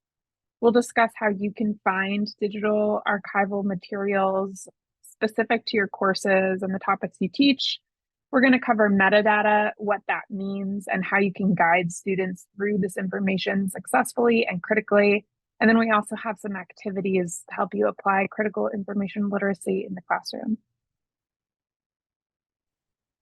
We'll discuss how you can find digital archival materials specific to your courses and the topics you teach. We're going to cover metadata, what that means, and how you can guide students through this information successfully and critically. And then we also have some activities to help you apply critical information literacy in the classroom.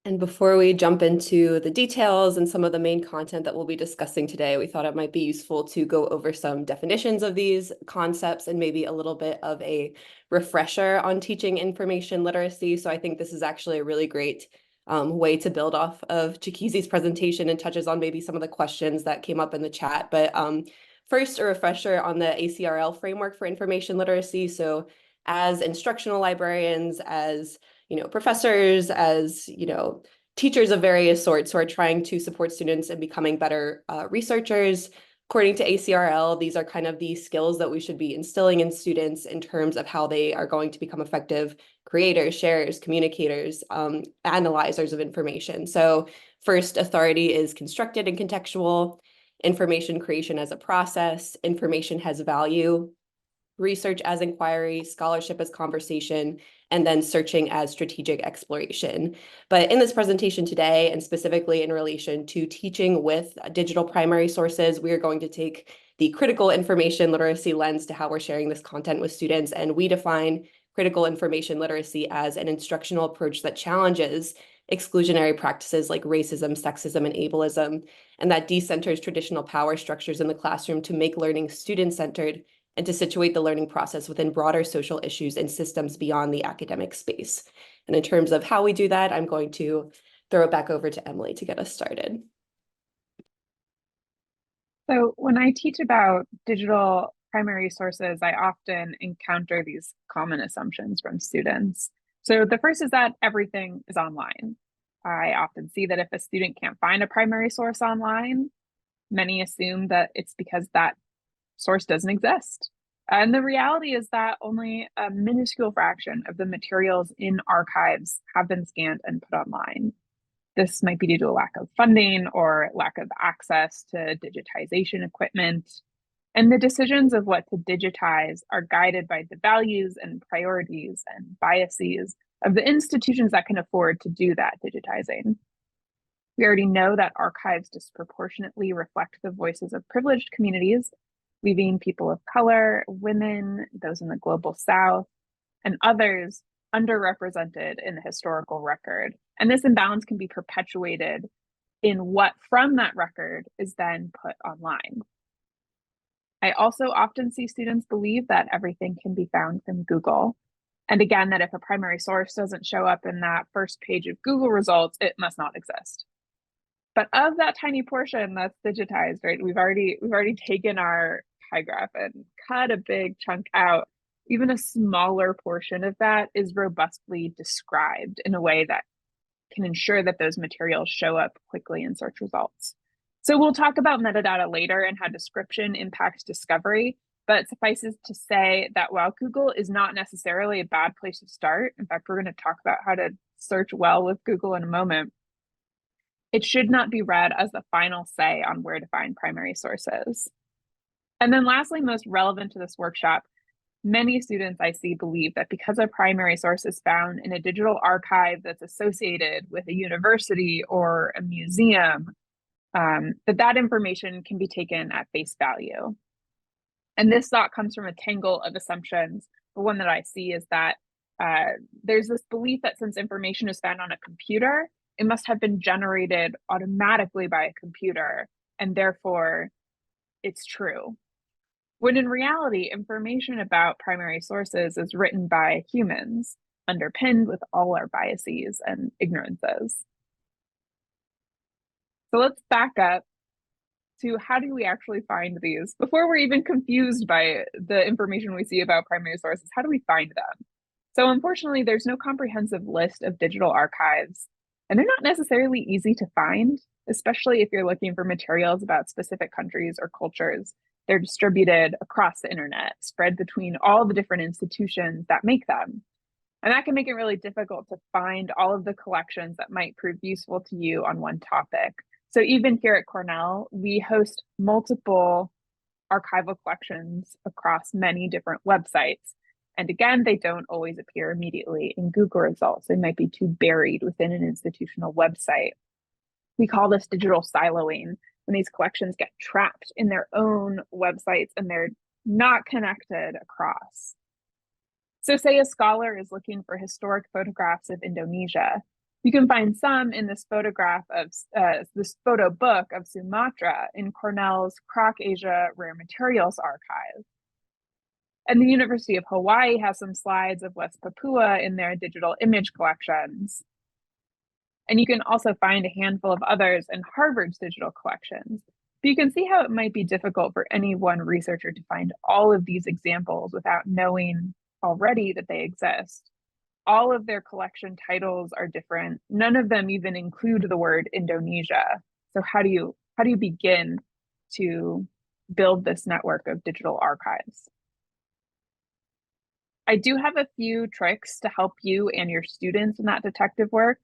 And before we jump into the details and some of the main content that we'll be discussing today, we thought it might be useful to go over some definitions of these concepts and maybe a little bit of a refresher on teaching information literacy. So I think this is actually a really great way to build off of Chikizi's presentation and touches on maybe some of the questions that came up in the chat. But first, a refresher on the ACRL framework for information literacy. So as instructional librarians, as professors, as teachers of various sorts who are trying to support students in becoming better researchers. According to ACRL, these are kind of the skills that we should be instilling in students in terms of how they are going to become effective creators, sharers, communicators, analyzers of information. So first, authority is constructed and contextual, information creation as a process, information has value, research as inquiry, scholarship as conversation, and then searching as strategic exploration. But in this presentation today, and specifically in relation to teaching with digital primary sources, we are going to take the critical information literacy lens to how we're sharing this content with students. And we define critical information literacy as an instructional approach that challenges exclusionary practices like racism, sexism, and ableism, and that decenters traditional power structures in the classroom to make learning student-centered and to situate the learning process within broader social issues and systems beyond the academic space. And in terms of how we do that, I'm going to throw it back over to Emily to get us started. So when I teach about digital primary sources, I often encounter these common assumptions from students. So the first is that everything is online. I often see that if a student can't find a primary source online, many assume that it's because that source doesn't exist. And the reality is that only a minuscule fraction of the materials in archives have been scanned and put online. This might be due to a lack of funding or lack of access to digitization equipment. And the decisions of what to digitize are guided by the values and priorities and biases of the institutions that can afford to do that digitizing. We already know that archives disproportionately reflect the voices of privileged communities, leaving people of color, women, those in the global South, and others underrepresented in the historical record. And this imbalance can be perpetuated in what from that record is then put online. I also often see students believe that everything can be found from Google. And again, that if a primary source doesn't show up in that first page of Google results, it must not exist. But of that tiny portion that's digitized, right, we've already taken our pie graph and cut a big chunk out. Even a smaller portion of that is robustly described in a way that can ensure that those materials show up quickly in search results. So we'll talk about metadata later and how description impacts discovery, but it suffices to say that while Google is not necessarily a bad place to start, in fact, we're going to talk about how to search well with Google in a moment, It should not be read as the final say on where to find primary sources. And then lastly, most relevant to this workshop, many students I see believe that because a primary source is found in a digital archive that's associated with a university or a museum, that information can be taken at face value. And this thought comes from a tangle of assumptions. The one that I see is that there's this belief that since information is found on a computer, it must have been generated automatically by a computer, and therefore it's true. When in reality, information about primary sources is written by humans, underpinned with all our biases and ignorances. So let's back up to how do we actually find these? Before we're even confused by the information we see about primary sources, how do we find them? So unfortunately, there's no comprehensive list of digital archives, and they're not necessarily easy to find, especially if you're looking for materials about specific countries or cultures. They're distributed across the internet, spread between all the different institutions that make them. And that can make it really difficult to find all of the collections that might prove useful to you on one topic. So even here at Cornell, we host multiple archival collections across many different websites. And again, they don't always appear immediately in Google results. They might be too buried within an institutional website. We call this digital siloing, when these collections get trapped in their own websites and they're not connected across. So say a scholar is looking for historic photographs of Indonesia. You can find some in this photograph of this photo book of Sumatra in Cornell's Kroc Asia Rare Materials Archive. And the University of Hawaii has some slides of West Papua in their digital image collections. And you can also find a handful of others in Harvard's digital collections. But you can see how it might be difficult for any one researcher to find all of these examples without knowing already that they exist. All of their collection titles are different. None of them even include the word Indonesia. So how do you begin to build this network of digital archives? I do have a few tricks to help you and your students in that detective work.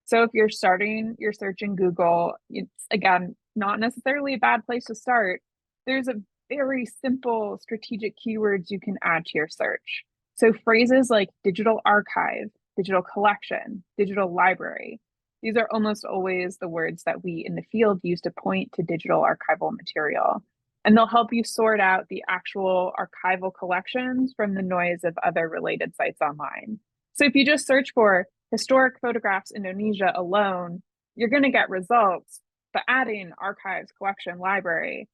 So if you're starting your search in Google, it's again, not necessarily a bad place to start. There's a very simple strategic keywords you can add to your search. So phrases like digital archive, digital collection, digital library, these are almost always the words that we in the field use to point to digital archival material. And they'll help you sort out the actual archival collections from the noise of other related sites online. So if you just search for historic photographs Indonesia alone, you're going to get results, but adding archives, collection, library,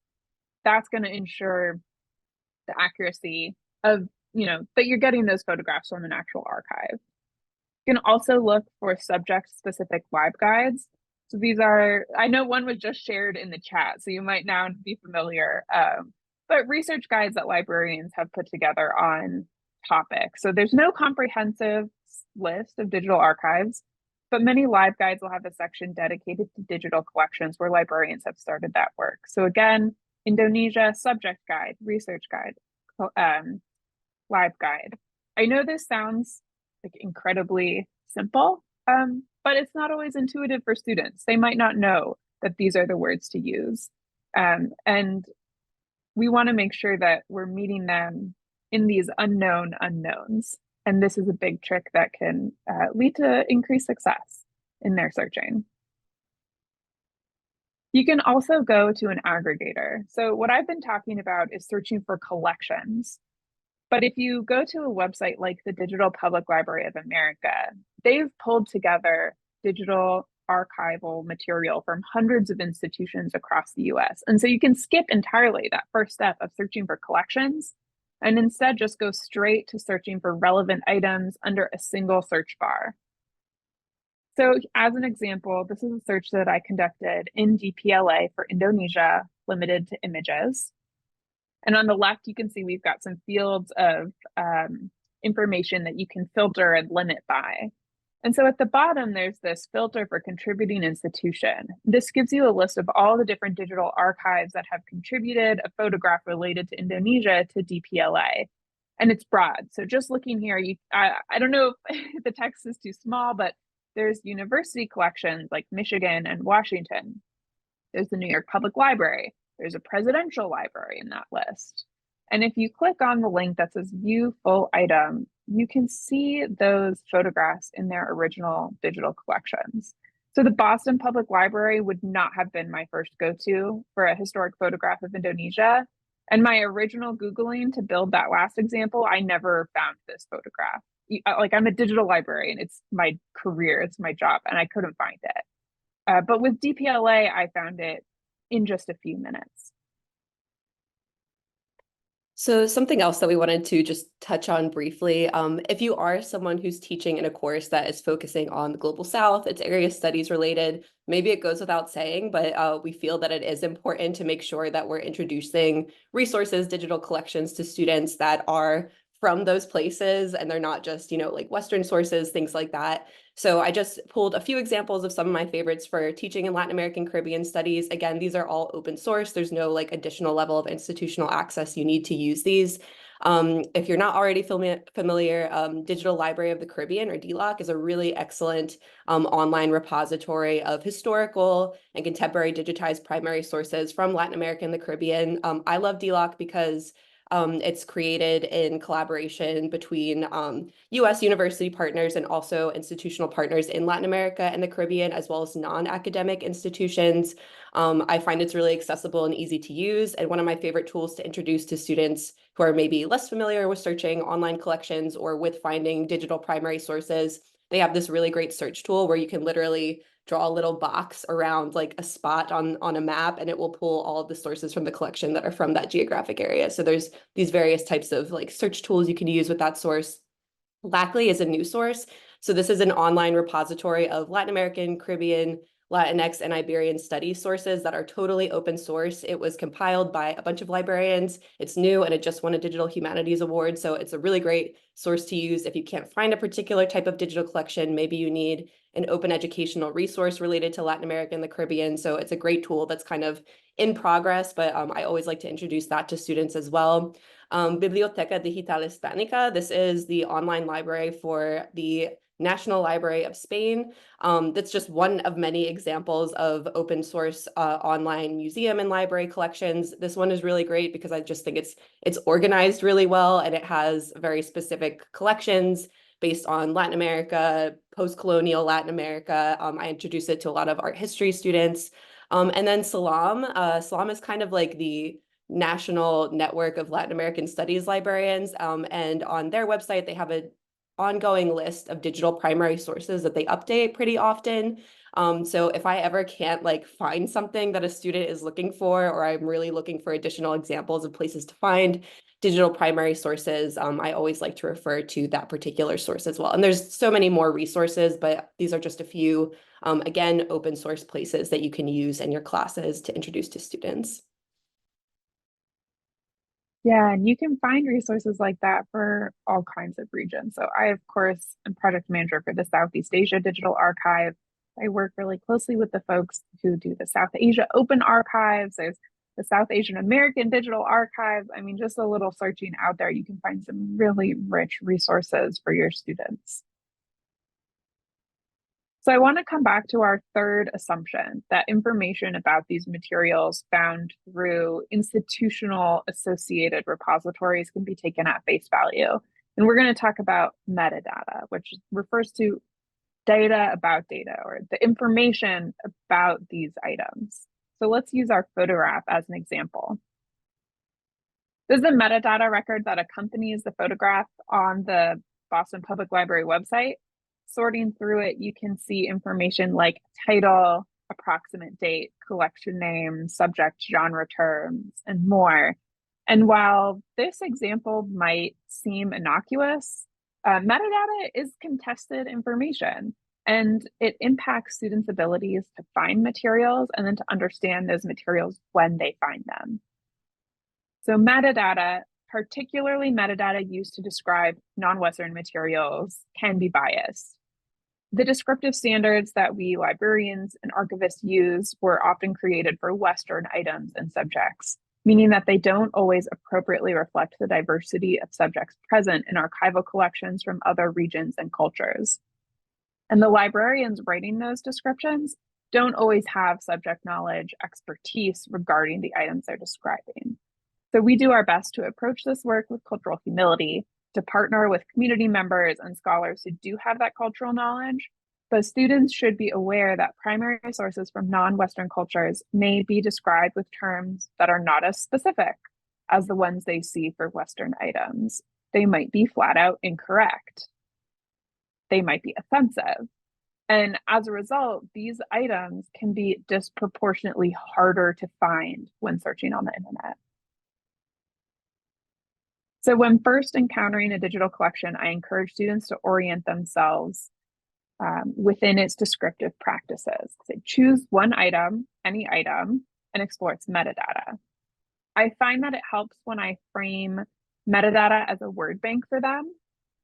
that's going to ensure the accuracy of, that you're getting those photographs from an actual archive. You can also look for subject-specific LibGuides. So these are, I know one was just shared in the chat, so you might now be familiar, but research guides that librarians have put together on topics. So there's no comprehensive list of digital archives, but many LibGuides will have a section dedicated to digital collections where librarians have started that work. So again, Indonesia, subject guide, research guide, LibGuide. I know this sounds like incredibly simple, but it's not always intuitive for students. They might not know that these are the words to use. And we want to make sure that we're meeting them in these unknown unknowns. And this is a big trick that can lead to increased success in their searching. You can also go to an aggregator. So what I've been talking about is searching for collections. But if you go to a website like the Digital Public Library of America, they've pulled together digital archival material from hundreds of institutions across the US. And so you can skip entirely that first step of searching for collections and instead just go straight to searching for relevant items under a single search bar. So as an example, this is a search that I conducted in DPLA for Indonesia, limited to images. And on the left, you can see we've got some fields of information that you can filter and limit by. And so at the bottom, there's this filter for contributing institution. This gives you a list of all the different digital archives that have contributed a photograph related to Indonesia to DPLA. And it's broad. So just looking here, I don't know if the text is too small, but there's university collections like Michigan and Washington. There's the New York Public Library. There's a presidential library in that list. And if you click on the link that says view full item, you can see those photographs in their original digital collections. So the Boston Public Library would not have been my first go-to for a historic photograph of Indonesia. And my original Googling to build that last example, I never found this photograph. Like, I'm a digital librarian, it's my career, it's my job, and I couldn't find it. But with DPLA, I found it in just a few minutes. So something else that we wanted to just touch on briefly, if you are someone who's teaching in a course that is focusing on the Global South, it's area studies related, maybe it goes without saying, but we feel that it is important to make sure that we're introducing resources, digital collections to students that are from those places and they're not just, like Western sources, things like that. So I just pulled a few examples of some of my favorites for teaching in Latin American Caribbean studies. Again, these are all open source. There's no like additional level of institutional access you need to use these. If you're not already familiar, Digital Library of the Caribbean, or DLOC, is a really excellent online repository of historical and contemporary digitized primary sources from Latin America and the Caribbean. I love DLOC because it's created in collaboration between U.S. university partners and also institutional partners in Latin America and the Caribbean, as well as non-academic institutions. I find it's really accessible and easy to use, and one of my favorite tools to introduce to students who are maybe less familiar with searching online collections or with finding digital primary sources. They have this really great search tool where you can literally draw a little box around like a spot on a map, and it will pull all of the sources from the collection that are from that geographic area. So there's these various types of like search tools you can use with that source. Lackley is a new source. So this is an online repository of Latin American, Caribbean, Latinx, and Iberian studies sources that are totally open source. It was compiled by a bunch of librarians. It's new and it just won a Digital Humanities Award. So it's a really great source to use if you can't find a particular type of digital collection. Maybe you need an open educational resource related to Latin America and the Caribbean. So it's a great tool that's kind of in progress, but I always like to introduce that to students as well. Biblioteca Digital Hispanica. This is the online library for the National Library of Spain. That's just one of many examples of open source online museum and library collections. This one is really great because I just think it's organized really well, and it has very specific collections based on Latin America, post-colonial Latin America. I introduced it to a lot of art history students. And then Salam. Salam is kind of like the national network of Latin American studies librarians. And on their website, they have an ongoing list of digital primary sources that they update pretty often. So if I ever can't like find something that a student is looking for, or I'm really looking for additional examples of places to find digital primary sources, I always like to refer to that particular source as well. And there's so many more resources, but these are just a few, again, open source places that you can use in your classes to introduce to students. Yeah, and you can find resources like that for all kinds of regions. So I, of course, am project manager for the Southeast Asia Digital Archive. I work really closely with the folks who do the South Asia Open Archives. There's the South Asian American Digital Archive. I mean, just a little searching out there, you can find some really rich resources for your students. So I want to come back to our third assumption, that information about these materials found through institutional associated repositories can be taken at face value. And we're going to talk about metadata, which refers to data about data, or the information about these items. So let's use our photograph as an example. This is a metadata record that accompanies the photograph on the Boston Public Library website. Sorting through it, you can see information like title, approximate date, collection name, subject, genre terms, and more. And while this example might seem innocuous, metadata is contested information, and it impacts students' abilities to find materials and then to understand those materials when they find them. So metadata, particularly metadata used to describe non-Western materials, can be biased. The descriptive standards that we librarians and archivists use were often created for Western items and subjects, meaning that they don't always appropriately reflect the diversity of subjects present in archival collections from other regions and cultures. And the librarians writing those descriptions don't always have subject knowledge expertise regarding the items they're describing. So we do our best to approach this work with cultural humility, to partner with community members and scholars who do have that cultural knowledge. But students should be aware that primary sources from non-Western cultures may be described with terms that are not as specific as the ones they see for Western items. They might be flat out incorrect. They might be offensive. And as a result, these items can be disproportionately harder to find when searching on the internet. So when first encountering a digital collection, I encourage students to orient themselves within its descriptive practices. So choose one item, any item, and explore its metadata. I find that it helps when I frame metadata as a word bank for them.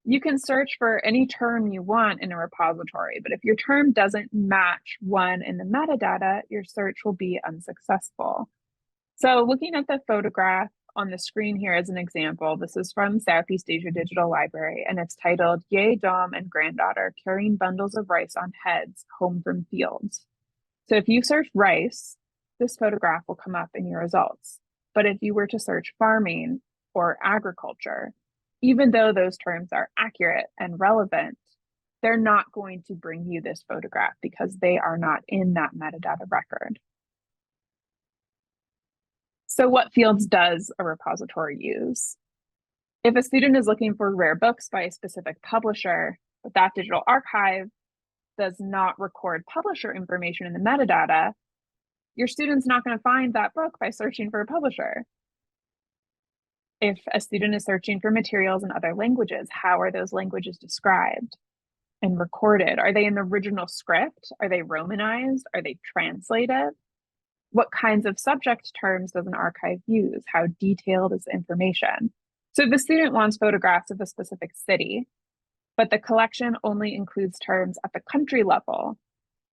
You can search for any term you want in a repository, but if your term doesn't match one in the metadata, your search will be unsuccessful. So looking at the photograph on the screen here as an example, this is from Southeast Asia Digital Library, and it's titled Ye Dom and Granddaughter Carrying Bundles of Rice on Heads Home from Fields. So if you search rice, this photograph will come up in your results. But if you were to search farming or agriculture, even though those terms are accurate and relevant, they're not going to bring you this photograph because they are not in that metadata record. So what fields does a repository use? If a student is looking for rare books by a specific publisher, but that digital archive does not record publisher information in the metadata, your student's not going to find that book by searching for a publisher. If a student is searching for materials in other languages, how are those languages described and recorded? Are they in the original script? Are they Romanized? Are they translated? What kinds of subject terms does an archive use? How detailed is the information? So if the student wants photographs of a specific city, but the collection only includes terms at the country level,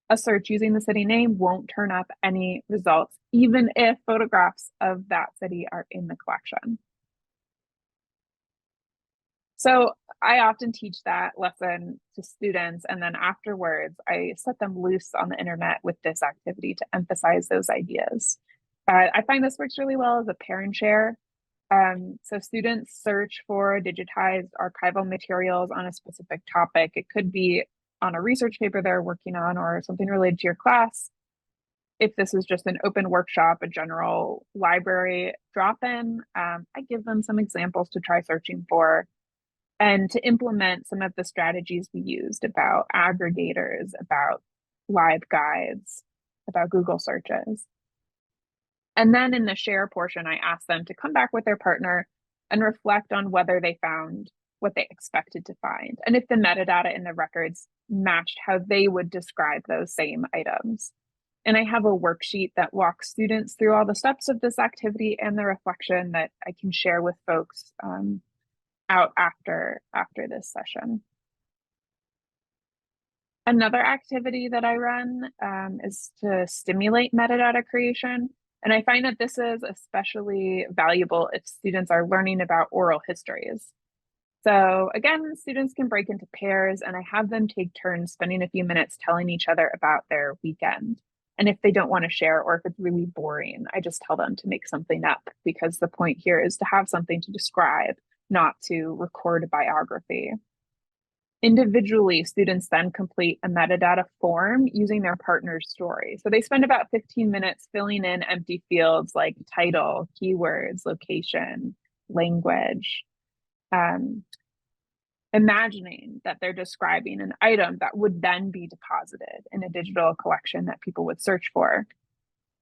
a search using the city name won't turn up any results, even if photographs of that city are in the collection. So I often teach that lesson to students, and then afterwards I set them loose on the internet with this activity to emphasize those ideas. I find this works really well as a pair and share. So students search for digitized archival materials on a specific topic. It could be on a research paper they're working on or something related to your class. If this is just an open workshop, a general library drop-in, I give them some examples to try searching for, and to implement some of the strategies we used about aggregators, about live guides, about Google searches. And then in the share portion, I asked them to come back with their partner and reflect on whether they found what they expected to find, and if the metadata in the records matched how they would describe those same items. And I have a worksheet that walks students through all the steps of this activity and the reflection that I can share with folks out after this session. Another activity that I run is to stimulate metadata creation. And I find that this is especially valuable if students are learning about oral histories. So again, students can break into pairs, and I have them take turns spending a few minutes telling each other about their weekend. And if they don't want to share, or if it's really boring, I just tell them to make something up, because the point here is to have something to describe, not to record a biography. Individually, students then complete a metadata form using their partner's story. So they spend about 15 minutes filling in empty fields like title, keywords, location, language, imagining that they're describing an item that would then be deposited in a digital collection that people would search for.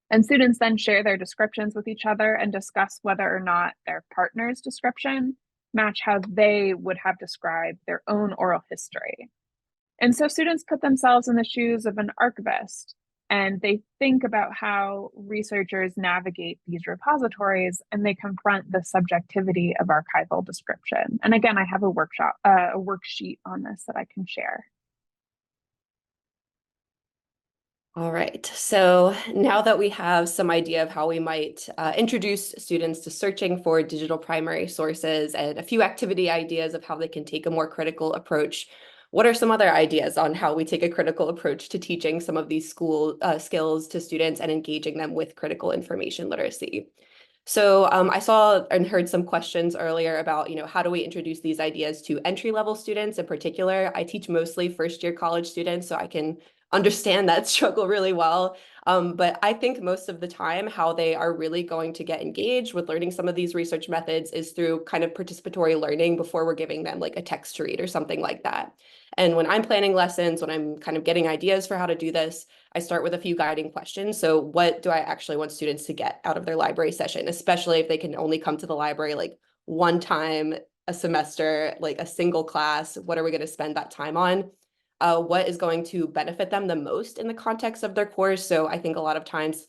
And students then share their descriptions with each other and discuss whether or not their partner's description match how they would have described their own oral history. And so students put themselves in the shoes of an archivist, and they think about how researchers navigate these repositories, and they confront the subjectivity of archival description. And again, I have a worksheet on this that I can share. All right, so now that we have some idea of how we might introduce students to searching for digital primary sources and a few activity ideas of how they can take a more critical approach, what are some other ideas on how we take a critical approach to teaching some of these school skills to students and engaging them with critical information literacy? So I saw and heard some questions earlier about, how do we introduce these ideas to entry-level students in particular? I teach mostly first-year college students, so I can understand that struggle really well. But I think most of the time, how they are really going to get engaged with learning some of these research methods is through kind of participatory learning before we're giving them like a text to read or something like that. And when I'm planning lessons, when I'm kind of getting ideas for how to do this, I start with a few guiding questions. So what do I actually want students to get out of their library session, especially if they can only come to the library like one time a semester, like a single class? What are we going to spend that time on? What is going to benefit them the most in the context of their course? So I think a lot of times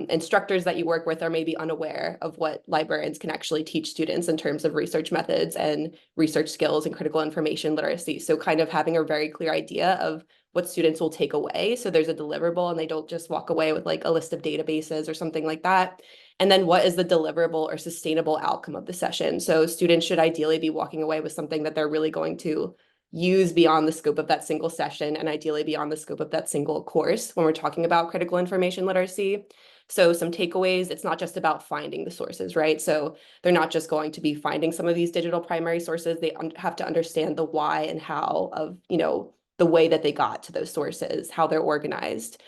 instructors that you work with are maybe unaware of what librarians can actually teach students in terms of research methods and research skills and critical information literacy. So kind of having a very clear idea of what students will take away. So there's a deliverable and they don't just walk away with like a list of databases or something like that. And then what is the deliverable or sustainable outcome of the session? So students should ideally be walking away with something that they're really going to use beyond the scope of that single session and ideally beyond the scope of that single course when we're talking about critical information literacy. So some takeaways, it's not just about finding the sources, right? So they're not just going to be finding some of these digital primary sources. They have to understand the why and how of, the way that they got to those sources, how they're organized.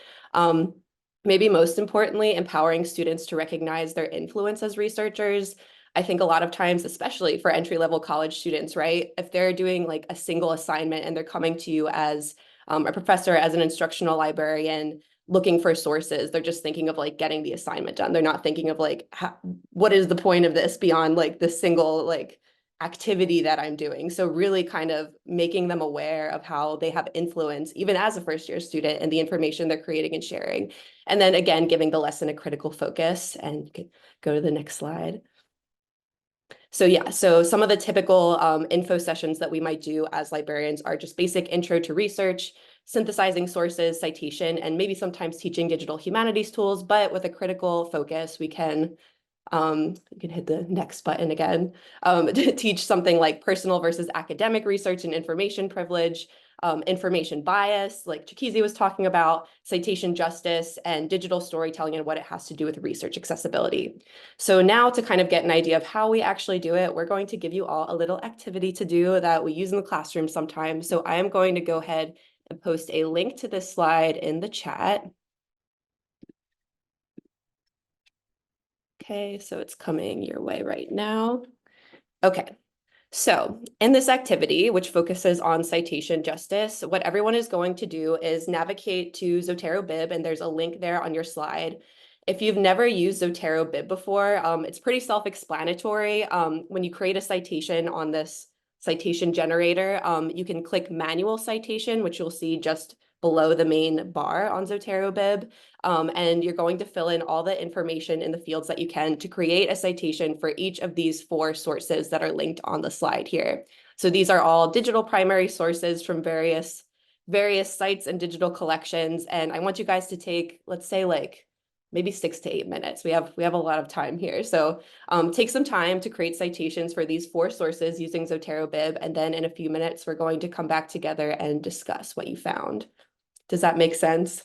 Maybe most importantly, empowering students to recognize their influence as researchers. I think a lot of times, especially for entry-level college students, right? If they're doing like a single assignment and they're coming to you as a professor, as an instructional librarian, looking for sources, they're just thinking of like getting the assignment done. They're not thinking of like, what is the point of this beyond like the single like activity that I'm doing. So really kind of making them aware of how they have influence, even as a first-year student, and the information they're creating and sharing. And then again, giving the lesson a critical focus. And you could go to the next slide. So yeah, so some of the typical info sessions that we might do as librarians are just basic intro to research, synthesizing sources, citation, and maybe sometimes teaching digital humanities tools, but with a critical focus, we can you can hit the next button again, to teach something like personal versus academic research and information privilege, information bias, like Chikizi was talking about, citation justice, and digital storytelling and what it has to do with research accessibility. So now to kind of get an idea of how we actually do it, we're going to give you all a little activity to do that we use in the classroom sometimes. So I am going to go ahead and post a link to this slide in the chat. Okay, so it's coming your way right now. Okay, so in this activity, which focuses on citation justice, what everyone is going to do is navigate to Zotero Bib, and there's a link there on your slide. If you've never used Zotero Bib before, it's pretty self-explanatory. When you create a citation on this citation generator, you can click manual citation, which you'll see just below the main bar on Zotero Bib. And you're going to fill in all the information in the fields that you can to create a citation for each of these 4 sources that are linked on the slide here. So these are all digital primary sources from various sites and digital collections. And I want you guys to take, let's say like maybe 6 to 8 minutes. We have a lot of time here. So take some time to create citations for these 4 sources using Zotero Bib. And then in a few minutes, we're going to come back together and discuss what you found. Does that make sense?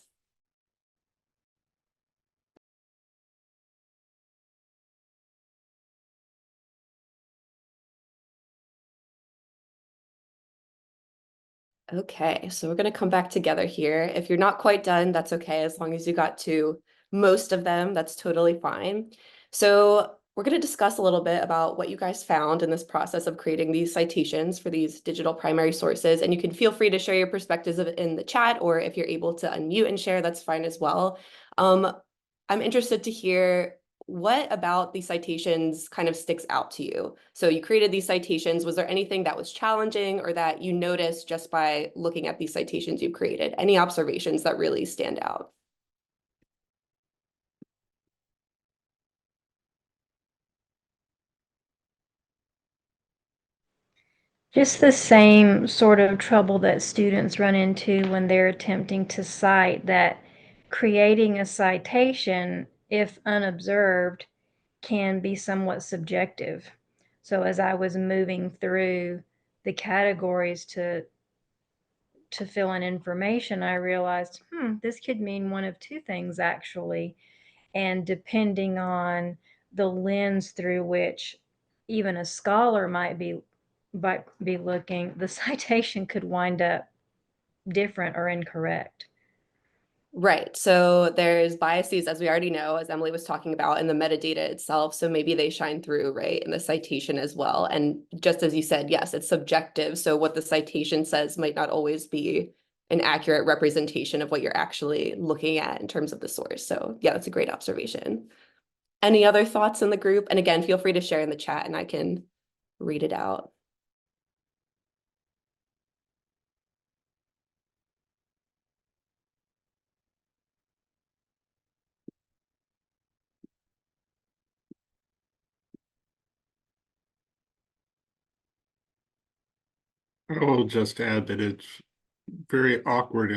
Okay, so we're going to come back together here. If you're not quite done, that's okay. As long as you got to most of them, that's totally fine. So we're going to discuss a little bit about what you guys found in this process of creating these citations for these digital primary sources. And you can feel free to share your perspectives in the chat, or if you're able to unmute and share, that's fine as well. I'm interested to hear what about these citations kind of sticks out to you? So you created these citations. Was there anything that was challenging or that you noticed just by looking at these citations you've created? Any observations that really stand out? Just the same sort of trouble that students run into when they're attempting to cite, that creating a citation, if unobserved, can be somewhat subjective. So as I was moving through the categories to to fill in information, I realized, this could mean one of two things actually. And depending on the lens through which even a scholar might be looking, the citation could wind up different or incorrect. Right. So there's biases, as we already know, as Emily was talking about, in the metadata itself. So maybe they shine through, right, in the citation as well. And just as you said, yes, it's subjective. So what the citation says might not always be an accurate representation of what you're actually looking at in terms of the source. So yeah, that's a great observation. Any other thoughts in the group? And again, feel free to share in the chat and I can read it out. I will just add that it's very awkward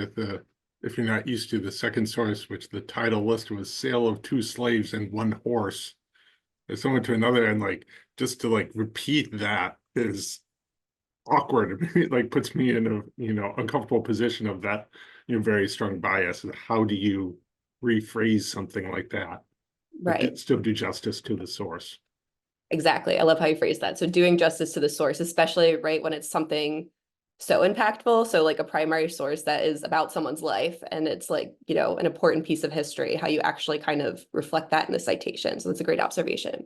if you're not used to the second source, which the title list was Sale of Two Slaves and One Horse. There's someone to another, and like just to like repeat that is awkward. It like puts me in a uncomfortable position of that very strong bias. How do you rephrase something like that? Right. Still do justice to the source. Exactly. I love how you phrase that. So doing justice to the source, especially right when it's something so impactful. So like a primary source that is about someone's life and it's like, an important piece of history, how you actually kind of reflect that in the citation. So that's a great observation.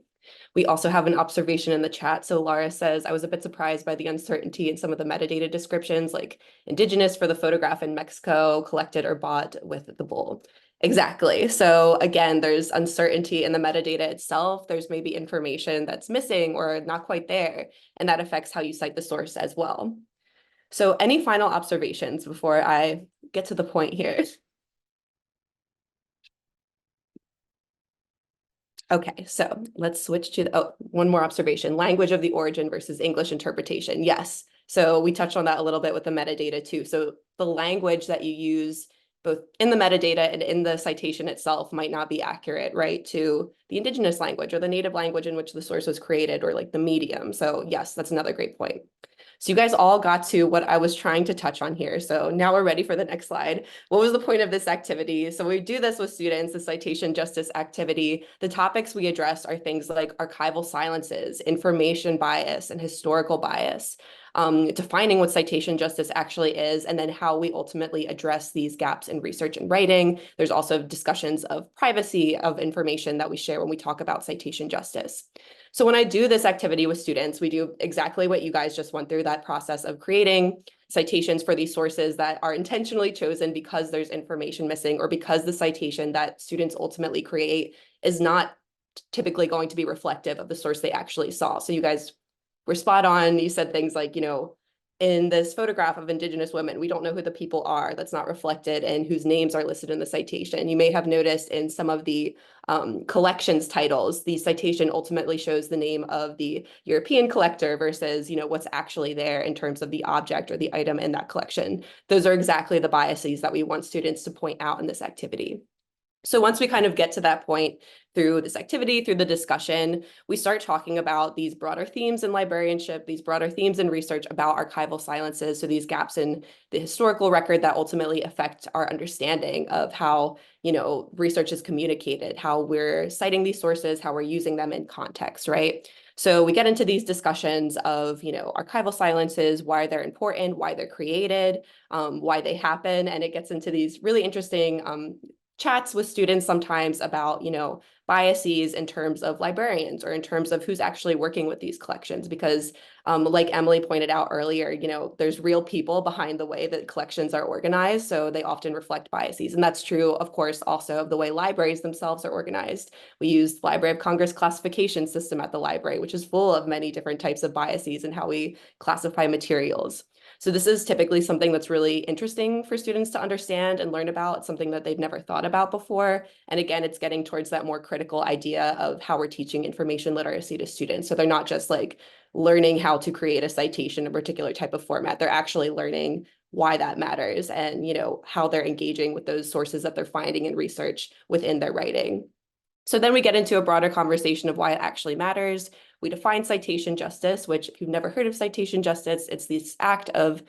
We also have an observation in the chat. So Laura says, I was a bit surprised by the uncertainty in some of the metadata descriptions, like indigenous for the photograph in Mexico, collected or bought with the bull. Exactly. So again, there's uncertainty in the metadata itself. There's maybe information that's missing or not quite there, and that affects how you cite the source as well. So any final observations before I get to the point here? Okay, so let's switch to one more observation, language of the origin versus English interpretation. Yes, so we touched on that a little bit with the metadata too. So the language that you use both in the metadata and in the citation itself might not be accurate, right, to the indigenous language or the native language in which the source was created or like the medium. So yes, that's another great point. So you guys all got to what I was trying to touch on here. So now we're ready for the next slide. What was the point of this activity? So we do this with students, the citation justice activity. The topics we address are things like archival silences, information bias, and historical bias. Defining what citation justice actually is, and then how we ultimately address these gaps in research and writing. There's also discussions of privacy of information that we share when we talk about citation justice. So when I do this activity with students, we do exactly what you guys just went through, that process of creating citations for these sources that are intentionally chosen because there's information missing or because the citation that students ultimately create is not typically going to be reflective of the source they actually saw. So you guys were spot on. You said things like, in this photograph of indigenous women, we don't know who the people are. That's not reflected and whose names are listed in the citation. You may have noticed in some of the collections titles, the citation ultimately shows the name of the European collector versus, what's actually there in terms of the object or the item in that collection. Those are exactly the biases that we want students to point out in this activity. So once we kind of get to that point through this activity, through the discussion, we start talking about these broader themes in librarianship, these broader themes in research about archival silences. So these gaps in the historical record that ultimately affect our understanding of how, research is communicated, how we're citing these sources, how we're using them in context, right? So we get into these discussions of, archival silences, why they're important, why they're created, why they happen. And it gets into these really interesting chats with students sometimes about, biases in terms of librarians or in terms of who's actually working with these collections. Because like Emily pointed out earlier, there's real people behind the way that collections are organized. So they often reflect biases. And that's true, of course, also of the way libraries themselves are organized. We use the Library of Congress classification system at the library, which is full of many different types of biases in how we classify materials. So this is typically something that's really interesting for students to understand and learn about. It's something that they've never thought about before. And again, it's getting towards that more critical idea of how we're teaching information literacy to students. So they're not just like learning how to create a citation in a particular type of format. They're actually learning why that matters and, how they're engaging with those sources that they're finding in research within their writing. So then we get into a broader conversation of why it actually matters. We define citation justice, which if you've never heard of citation justice, it's this act of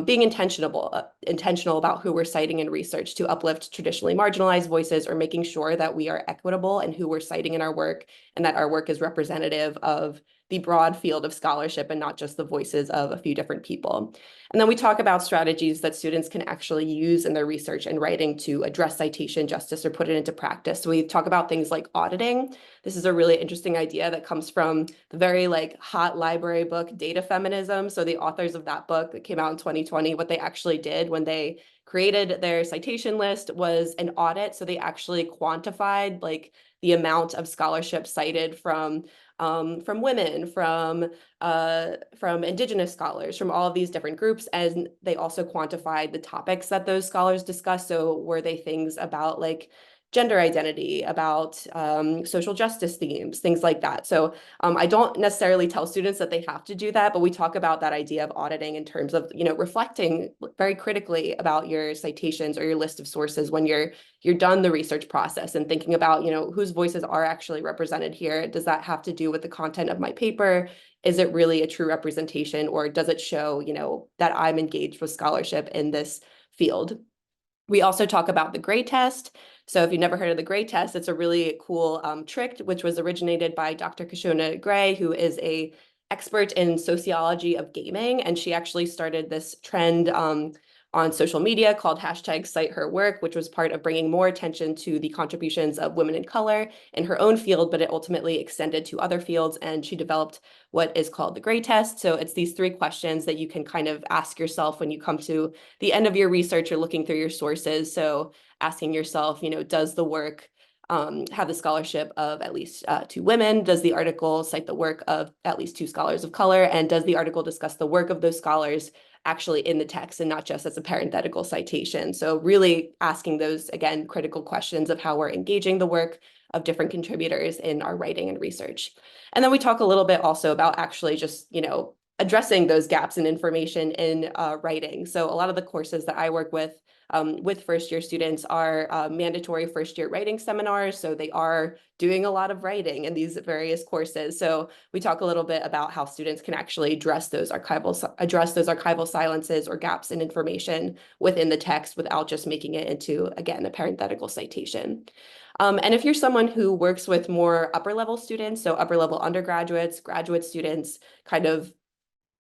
being intentional about who we're citing in research to uplift traditionally marginalized voices, or making sure that we are equitable in who we're citing in our work, and that our work is representative of the broad field of scholarship and not just the voices of a few different people. And then we talk about strategies that students can actually use in their research and writing to address citation justice or put it into practice. So we talk about things like auditing. This is a really interesting idea that comes from the very hot library book, Data Feminism. So the authors of that book that came out in 2020, what they actually did when they created their citation list was an audit. So they actually quantified the amount of scholarship cited from women, from Indigenous scholars, from all of these different groups. And they also quantified the topics that those scholars discussed. So were they things about gender identity, about social justice themes, things like that. So I don't necessarily tell students that they have to do that, but we talk about that idea of auditing in terms of, reflecting very critically about your citations or your list of sources when you're done the research process, and thinking about, whose voices are actually represented here. Does that have to do with the content of my paper? Is it really a true representation, or does it show, that I'm engaged with scholarship in this field? We also talk about the Gray test. So if you've never heard of the Gray test, it's a really cool trick, which was originated by Dr. Kashona Gray, who is an expert in sociology of gaming. And she actually started this trend on social media called #CiteHerWork, which was part of bringing more attention to the contributions of women in color in her own field, but it ultimately extended to other fields. And she developed what is called the Gray test. So it's these 3 questions that you can kind of ask yourself when you come to the end of your research or looking through your sources. So asking yourself, does the work have the scholarship of at least 2 women? Does the article cite the work of at least 2 scholars of color? And does the article discuss the work of those scholars actually in the text and not just as a parenthetical citation? So really asking those, again, critical questions of how we're engaging the work of different contributors in our writing and research. And then we talk a little bit also about actually just, addressing those gaps in information in writing. So a lot of the courses that I work with first-year students are mandatory first-year writing seminars. So they are doing a lot of writing in these various courses. So we talk a little bit about how students can actually address those archival silences or gaps in information within the text without just making it into, again, a parenthetical citation. And if you're someone who works with more upper-level students, so upper-level undergraduates, graduate students, kind of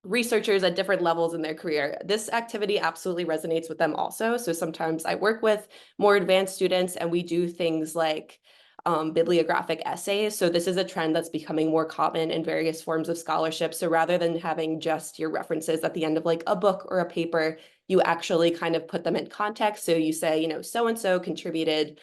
researchers at different levels in their career, this activity absolutely resonates with them also. So sometimes I work with more advanced students and we do things like bibliographic essays. So this is a trend that's becoming more common in various forms of scholarship. So rather than having just your references at the end of a book or a paper, you actually kind of put them in context. So you say, so-and-so contributed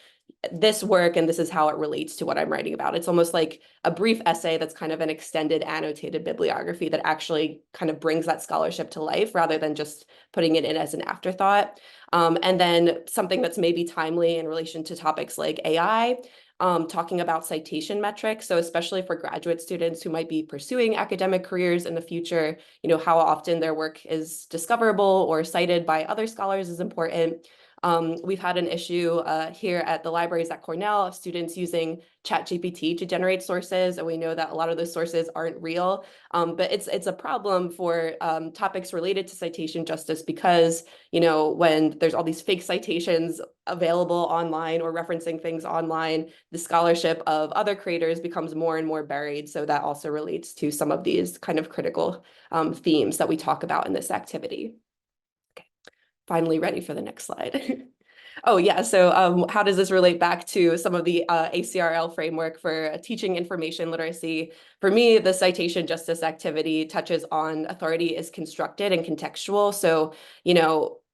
this work and this is how it relates to what I'm writing about. It's almost like a brief essay that's kind of an extended annotated bibliography that actually kind of brings that scholarship to life rather than just putting it in as an afterthought. And then something that's maybe timely in relation to topics like AI, talking about citation metrics. So especially for graduate students who might be pursuing academic careers in the future, how often their work is discoverable or cited by other scholars is important. We've had an issue here at the libraries at Cornell of students using ChatGPT to generate sources, and we know that a lot of those sources aren't real. But it's a problem for topics related to citation justice because, when there's all these fake citations available online or referencing things online, the scholarship of other creators becomes more and more buried. So that also relates to some of these kind of critical themes that we talk about in this activity. Finally ready for the next slide. Oh yeah, so how does this relate back to some of the ACRL framework for teaching information literacy? For me, the citation justice activity touches on authority is constructed and contextual. So,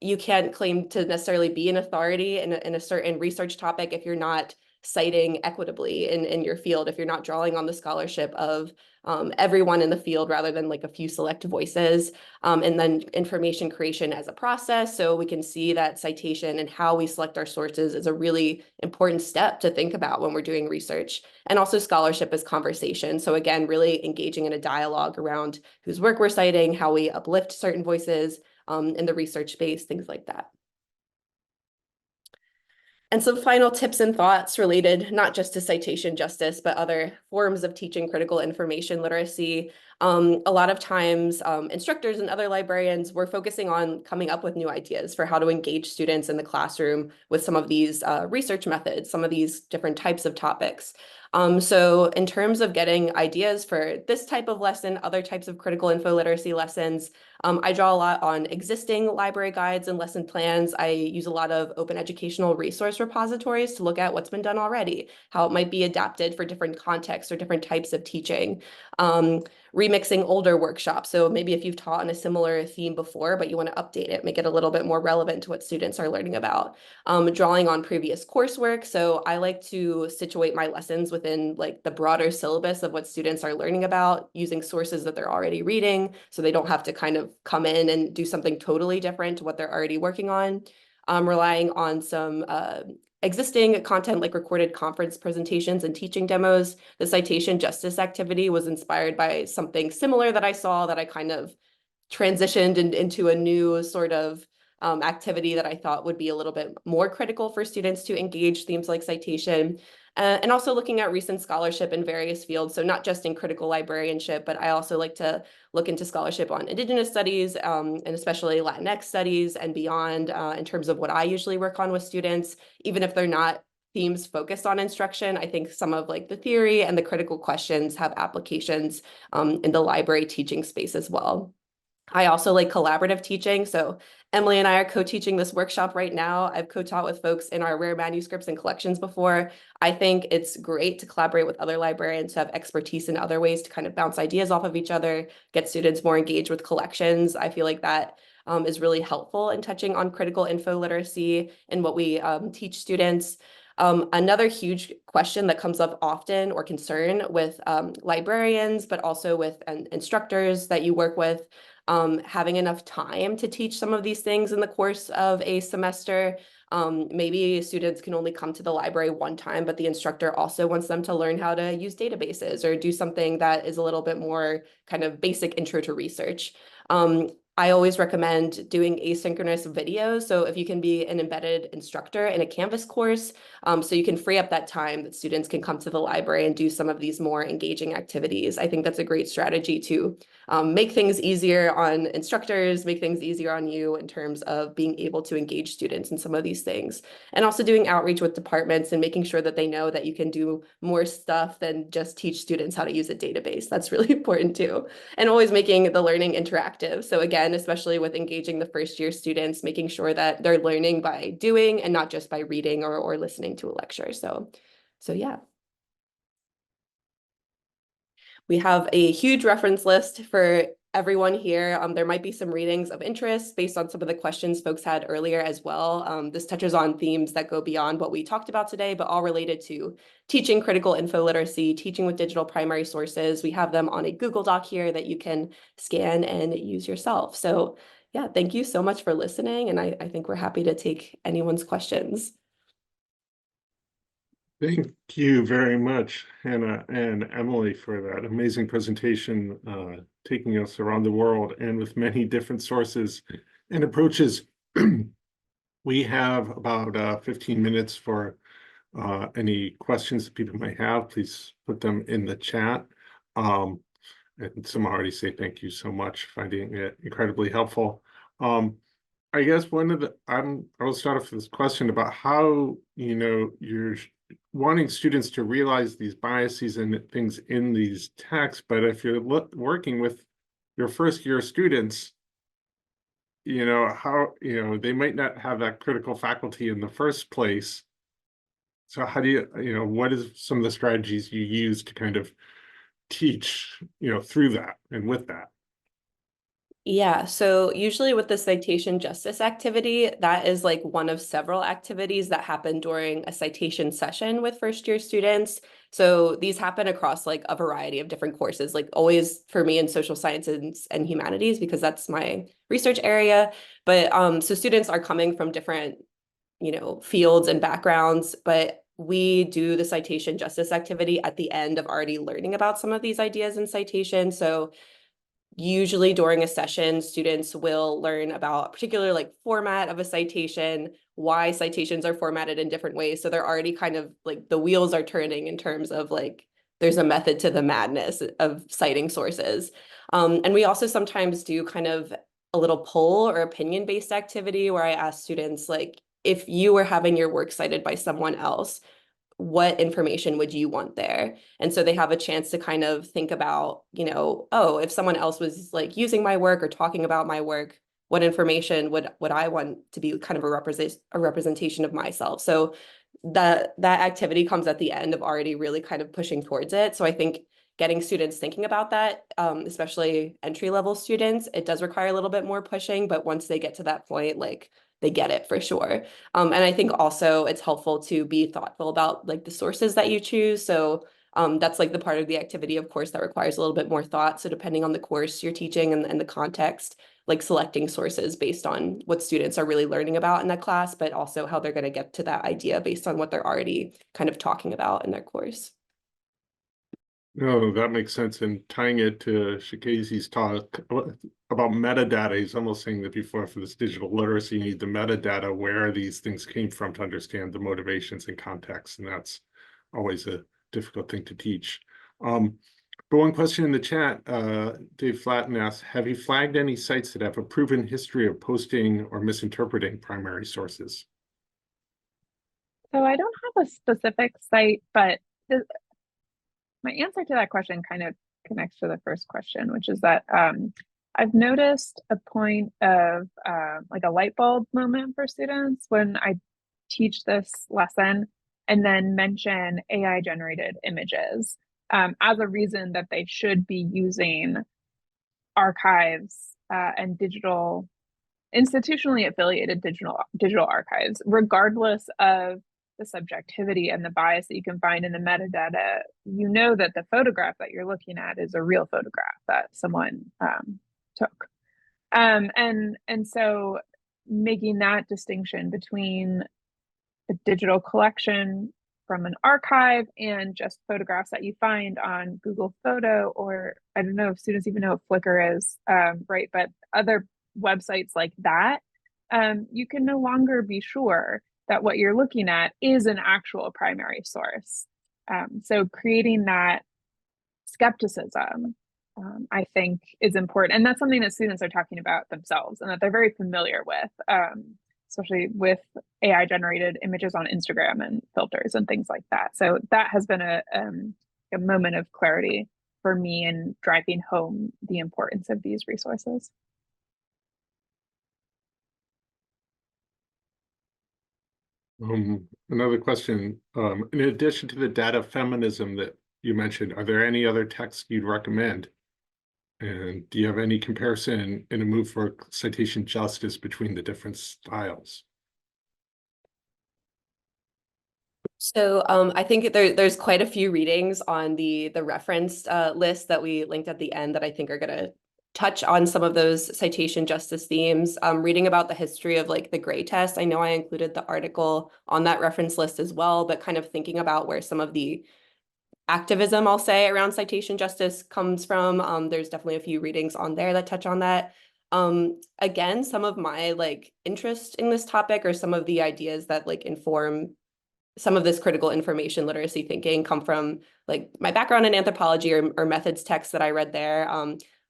you can't claim to necessarily be an authority in a certain research topic if you're not citing equitably in your field, if you're not drawing on the scholarship of everyone in the field rather than a few select voices, and then information creation as a process. So we can see that citation and how we select our sources is a really important step to think about when we're doing research. And also scholarship as conversation. So again, really engaging in a dialogue around whose work we're citing, how we uplift certain voices in the research space, things like that. And some final tips and thoughts related not just to citation justice, but other forms of teaching critical information literacy. A lot of times, instructors and other librarians were focusing on coming up with new ideas for how to engage students in the classroom with some of these research methods, some of these different types of topics. So in terms of getting ideas for this type of lesson, other types of critical info literacy lessons, I draw a lot on existing library guides and lesson plans. I use a lot of open educational resource repositories to look at what's been done already, how it might be adapted for different contexts or different types of teaching. Remixing older workshops. So maybe if you've taught on a similar theme before, but you want to update it, make it a little bit more relevant to what students are learning about. Drawing on previous coursework. So I like to situate my lessons within like the broader syllabus of what students are learning about, using sources that they're already reading, so they don't have to kind of come in and do something totally different to what they're already working on. Relying on some existing content like recorded conference presentations and teaching demos. The citation justice activity was inspired by something similar that I saw that I kind of transitioned into a new sort of activity that I thought would be a little bit more critical for students to engage themes like citation. And also looking at recent scholarship in various fields. So not just in critical librarianship, but I also like to look into scholarship on Indigenous studies and especially Latinx studies and beyond in terms of what I usually work on with students, even if they're not themes focused on instruction. I think some of like the theory and the critical questions have applications in the library teaching space as well. I also like collaborative teaching. So Emily and I are co-teaching this workshop right now. I've co-taught with folks in our rare manuscripts and collections before. I think it's great to collaborate with other librarians who have expertise in other ways to kind of bounce ideas off of each other, get students more engaged with collections. I feel like that is really helpful in touching on critical info literacy and what we teach students. Another huge question that comes up often or concern with librarians, but also with instructors that you work with, having enough time to teach some of these things in the course of a semester. Maybe students can only come to the library one time, but the instructor also wants them to learn how to use databases or do something that is a little bit more kind of basic intro to research. I always recommend doing asynchronous videos. So if you can be an embedded instructor in a Canvas course, so you can free up that time that students can come to the library and do some of these more engaging activities. I think that's a great strategy to make things easier on instructors, make things easier on you in terms of being able to engage students in some of these things. And also doing outreach with departments and making sure that they know that you can do more stuff than just teach students how to use a database. That's really important too. And always making the learning interactive. So again, especially with engaging the first year students, making sure that they're learning by doing and not just by reading or listening to a lecture. So yeah. We have a huge reference list for everyone here. There might be some readings of interest based on some of the questions folks had earlier as well. This touches on themes that go beyond what we talked about today, but all related to teaching critical info literacy, teaching with digital primary sources. We have them on a Google Doc here that you can scan and use yourself. So yeah, thank you so much for listening. And I think we're happy to take anyone's questions. Thank you very much, Hannah and Emily, for that amazing presentation, taking us around the world and with many different sources and approaches. We have about 15 minutes for any questions that people might have. Please put them in the chat. And some already say thank you so much, finding it incredibly helpful. I guess I'll start off with this question about how, you're wanting students to realize these biases and things in these texts, but if you're working with your first year students, how, they might not have that critical faculty in the first place. So how do you, what is some of the strategies you use to kind of teach, through that and with that? Yeah, so usually with the citation justice activity, that is like one of several activities that happen during a citation session with first year students. So these happen across like a variety of different courses, like always for me in social sciences and humanities, because that's my research area. But so students are coming from different, fields and backgrounds, but we do the citation justice activity at the end of already learning about some of these ideas in citation. So usually during a session, students will learn about a particular like format of a citation, why citations are formatted in different ways. So they're already kind of like the wheels are turning in terms of like there's a method to the madness of citing sources. And we also sometimes do kind of a little poll or opinion-based activity where I ask students like, if you were having your work cited by someone else, what information would you want there? And so they have a chance to kind of think about, you know, oh, if someone else was like using my work or talking about my work, what information would I want to be kind of a representation of myself? So that activity comes at the end of already really kind of pushing towards it. So I think getting students thinking about that, especially entry-level students, it does require a little bit more pushing, but once they get to that point, like they get it for sure. And I think also it's helpful to be thoughtful about like the sources that you choose. So that's like the part of the activity, of course, that requires a little bit more thought. So depending on the course you're teaching and the context, like selecting sources based on what students are really learning about in that class, but also how they're going to get to that idea based on what they're already kind of talking about in their course. No, that makes sense. And tying it to Shikazi's talk about metadata, he's almost saying that before for this digital literacy, you need the metadata, where these things came from to understand the motivations and context. And that's always a difficult thing to teach. But one question in the chat, Dave Flatten asks, have you flagged any sites that have a proven history of posting or misinterpreting primary sources? So I don't have a specific site, but my answer to that question kind of connects to the first question, which is that I've noticed a point of like a light bulb moment for students when I teach this lesson and then mention AI generated images as a reason that they should be using archives and institutionally affiliated digital archives, regardless of the subjectivity and the bias that you can find in the metadata. You know that the photograph that you're looking at is a real photograph that someone took. And so making that distinction between a digital collection from an archive and just photographs that you find on Google Photo, or I don't know if students even know what Flickr is, right? But other websites like that, you can no longer be sure that what you're looking at is an actual primary source. So creating that skepticism, I think, is important. And that's something that students are talking about themselves and that they're very familiar with, especially with AI generated images on Instagram and filters and things like that. So that has been a moment of clarity for me in driving home the importance of these resources. Another question, in addition to the data feminism that you mentioned, are there any other texts you'd recommend? And do you have any comparison in a move for citation justice between the different styles? So I think there's quite a few readings on the referenced list that we linked at the end that I think are going to touch on some of those citation justice themes. Reading about the history of like the Gray test, I know I included the article on that reference list as well, but kind of thinking about where some of the activism, I'll say, around citation justice comes from. There's definitely a few readings on there that touch on that. Again, some of my like interest in this topic or some of the ideas that like inform some of this critical information literacy thinking come from like my background in anthropology or methods texts that I read there.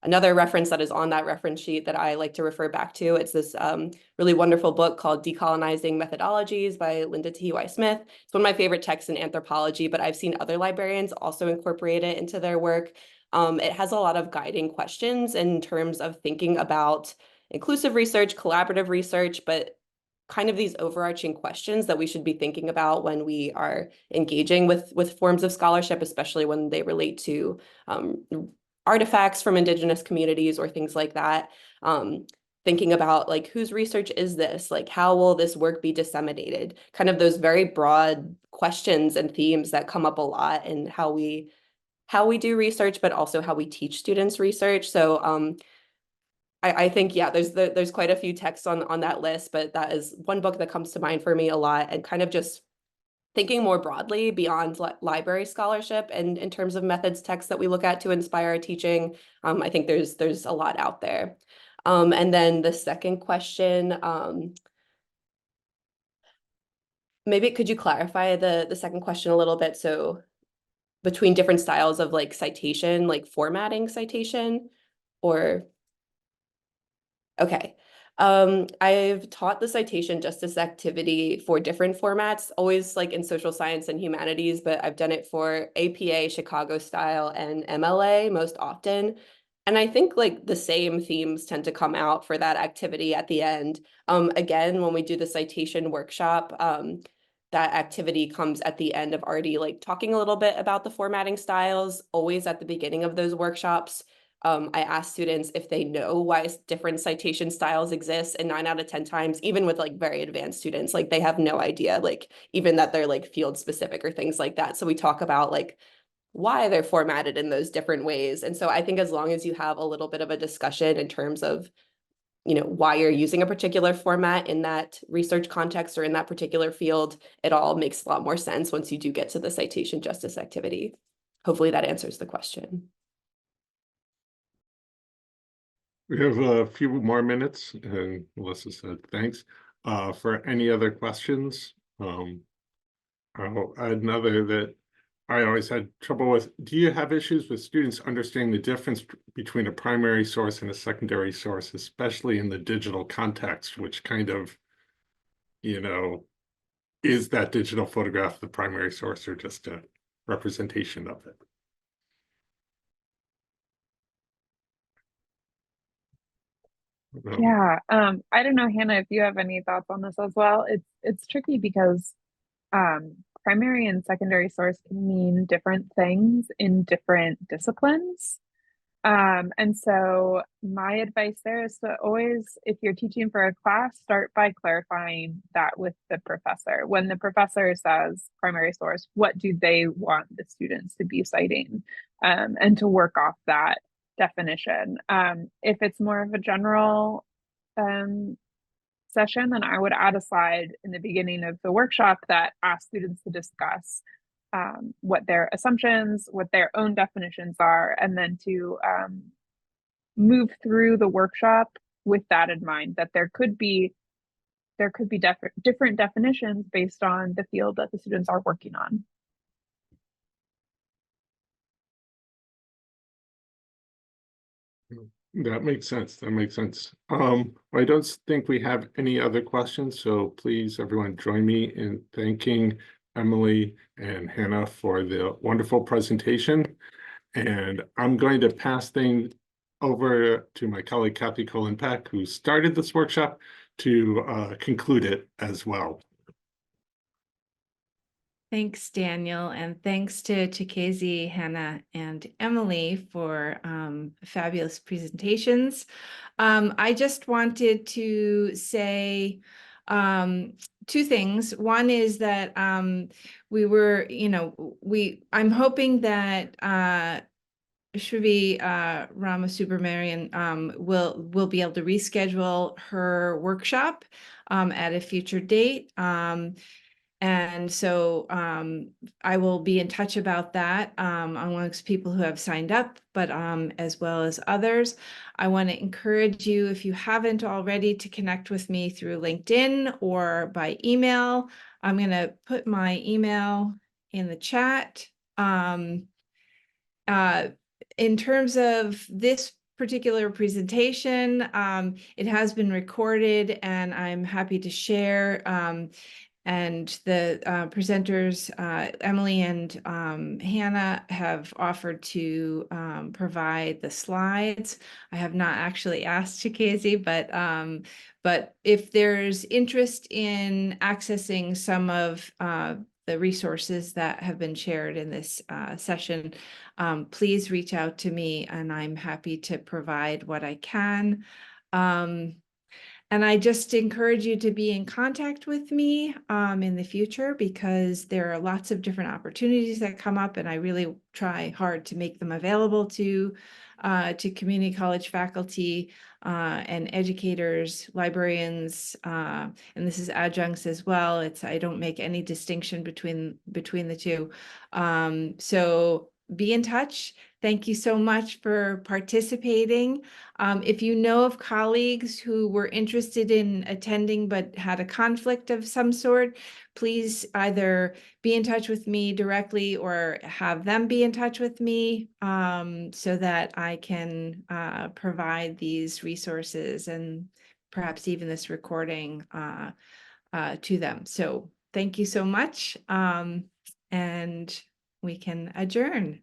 Another reference that is on that reference sheet that I like to refer back to, it's this really wonderful book called Decolonizing Methodologies by Linda T.Y. Smith. It's one of my favorite texts in anthropology, but I've seen other librarians also incorporate it into their work. It has a lot of guiding questions in terms of thinking about inclusive research, collaborative research, but kind of these overarching questions that we should be thinking about when we are engaging with forms of scholarship, especially when they relate to artifacts from Indigenous communities or things like that. Thinking about like, whose research is this? Like, how will this work be disseminated? Kind of those very broad questions and themes that come up a lot in how we do research, but also how we teach students research. So I think, yeah, there's quite a few texts on that list, but that is one book that comes to mind for me a lot, and kind of just thinking more broadly beyond library scholarship and in terms of methods texts that we look at to inspire our teaching. I think there's a lot out there. And then the second question, maybe could you clarify the second question a little bit? So between different styles of like citation, like formatting citation, or okay. I've taught the citation justice activity for different formats, always like in social science and humanities, but I've done it for APA, Chicago style, and MLA most often. And I think like the same themes tend to come out for that activity at the end. Again, when we do the citation workshop, that activity comes at the end of already like talking a little bit about the formatting styles, always at the beginning of those workshops. I ask students if they know why different citation styles exist, and 9 out of 10 times, even with like very advanced students, like they have no idea, like even that they're like field specific or things like that. So we talk about like why they're formatted in those different ways. And so I think as long as you have a little bit of a discussion in terms of, you know, why you're using a particular format in that research context or in that particular field, it all makes a lot more sense once you do get to the citation justice activity. Hopefully that answers the question. We have a few more minutes, and Melissa said thanks. For any other questions, I'll add another that I always had trouble with. Do you have issues with students understanding the difference between a primary source and a secondary source, especially in the digital context, which kind of, you know, is that digital photograph the primary source or just a representation of it? Yeah, I don't know, Hannah, if you have any thoughts on this as well. It's tricky because primary and secondary source can mean different things in different disciplines. And so my advice there is to always, if you're teaching for a class, start by clarifying that with the professor. When the professor says primary source, what do they want the students to be citing? And to work off that definition. If it's more of a general session, then I would add a slide in the beginning of the workshop that asks students to discuss what their assumptions, what their own definitions are, and then to move through the workshop with that in mind, that there could be different definitions based on the field that the students are working on. That makes sense. That makes sense. I don't think we have any other questions, so please, everyone, join me in thanking Emily and Hannah for the wonderful presentation. And I'm going to pass things over to my colleague Kathy Colin-Peck, who started this workshop, to conclude it as well. Thanks, Daniel, and thanks to Chikezi, Hannah, and Emily for fabulous presentations. I just wanted to say two things. One is that we were, you know, I'm hoping that Shruti Ramasubramanian will be able to reschedule her workshop at a future date. And so I will be in touch about that amongst people who have signed up, but as well as others. I want to encourage you, if you haven't already, to connect with me through LinkedIn or by email. I'm going to put my email in the chat. In terms of this particular presentation, it has been recorded and I'm happy to share. And the presenters, Emily and Hannah, have offered to provide the slides. I have not actually asked Chikezi, but if there's interest in accessing some of the resources that have been shared in this session, please reach out to me and I'm happy to provide what I can. And I just encourage you to be in contact with me in the future, because there are lots of different opportunities that come up, and I really try hard to make them available to community college faculty and educators, librarians, and this is adjuncts as well. I don't make any distinction between the two. So be in touch. Thank you so much for participating. If you know of colleagues who were interested in attending but had a conflict of some sort, please either be in touch with me directly or have them be in touch with me so that I can provide these resources and perhaps even this recording to them. So thank you so much, and we can adjourn.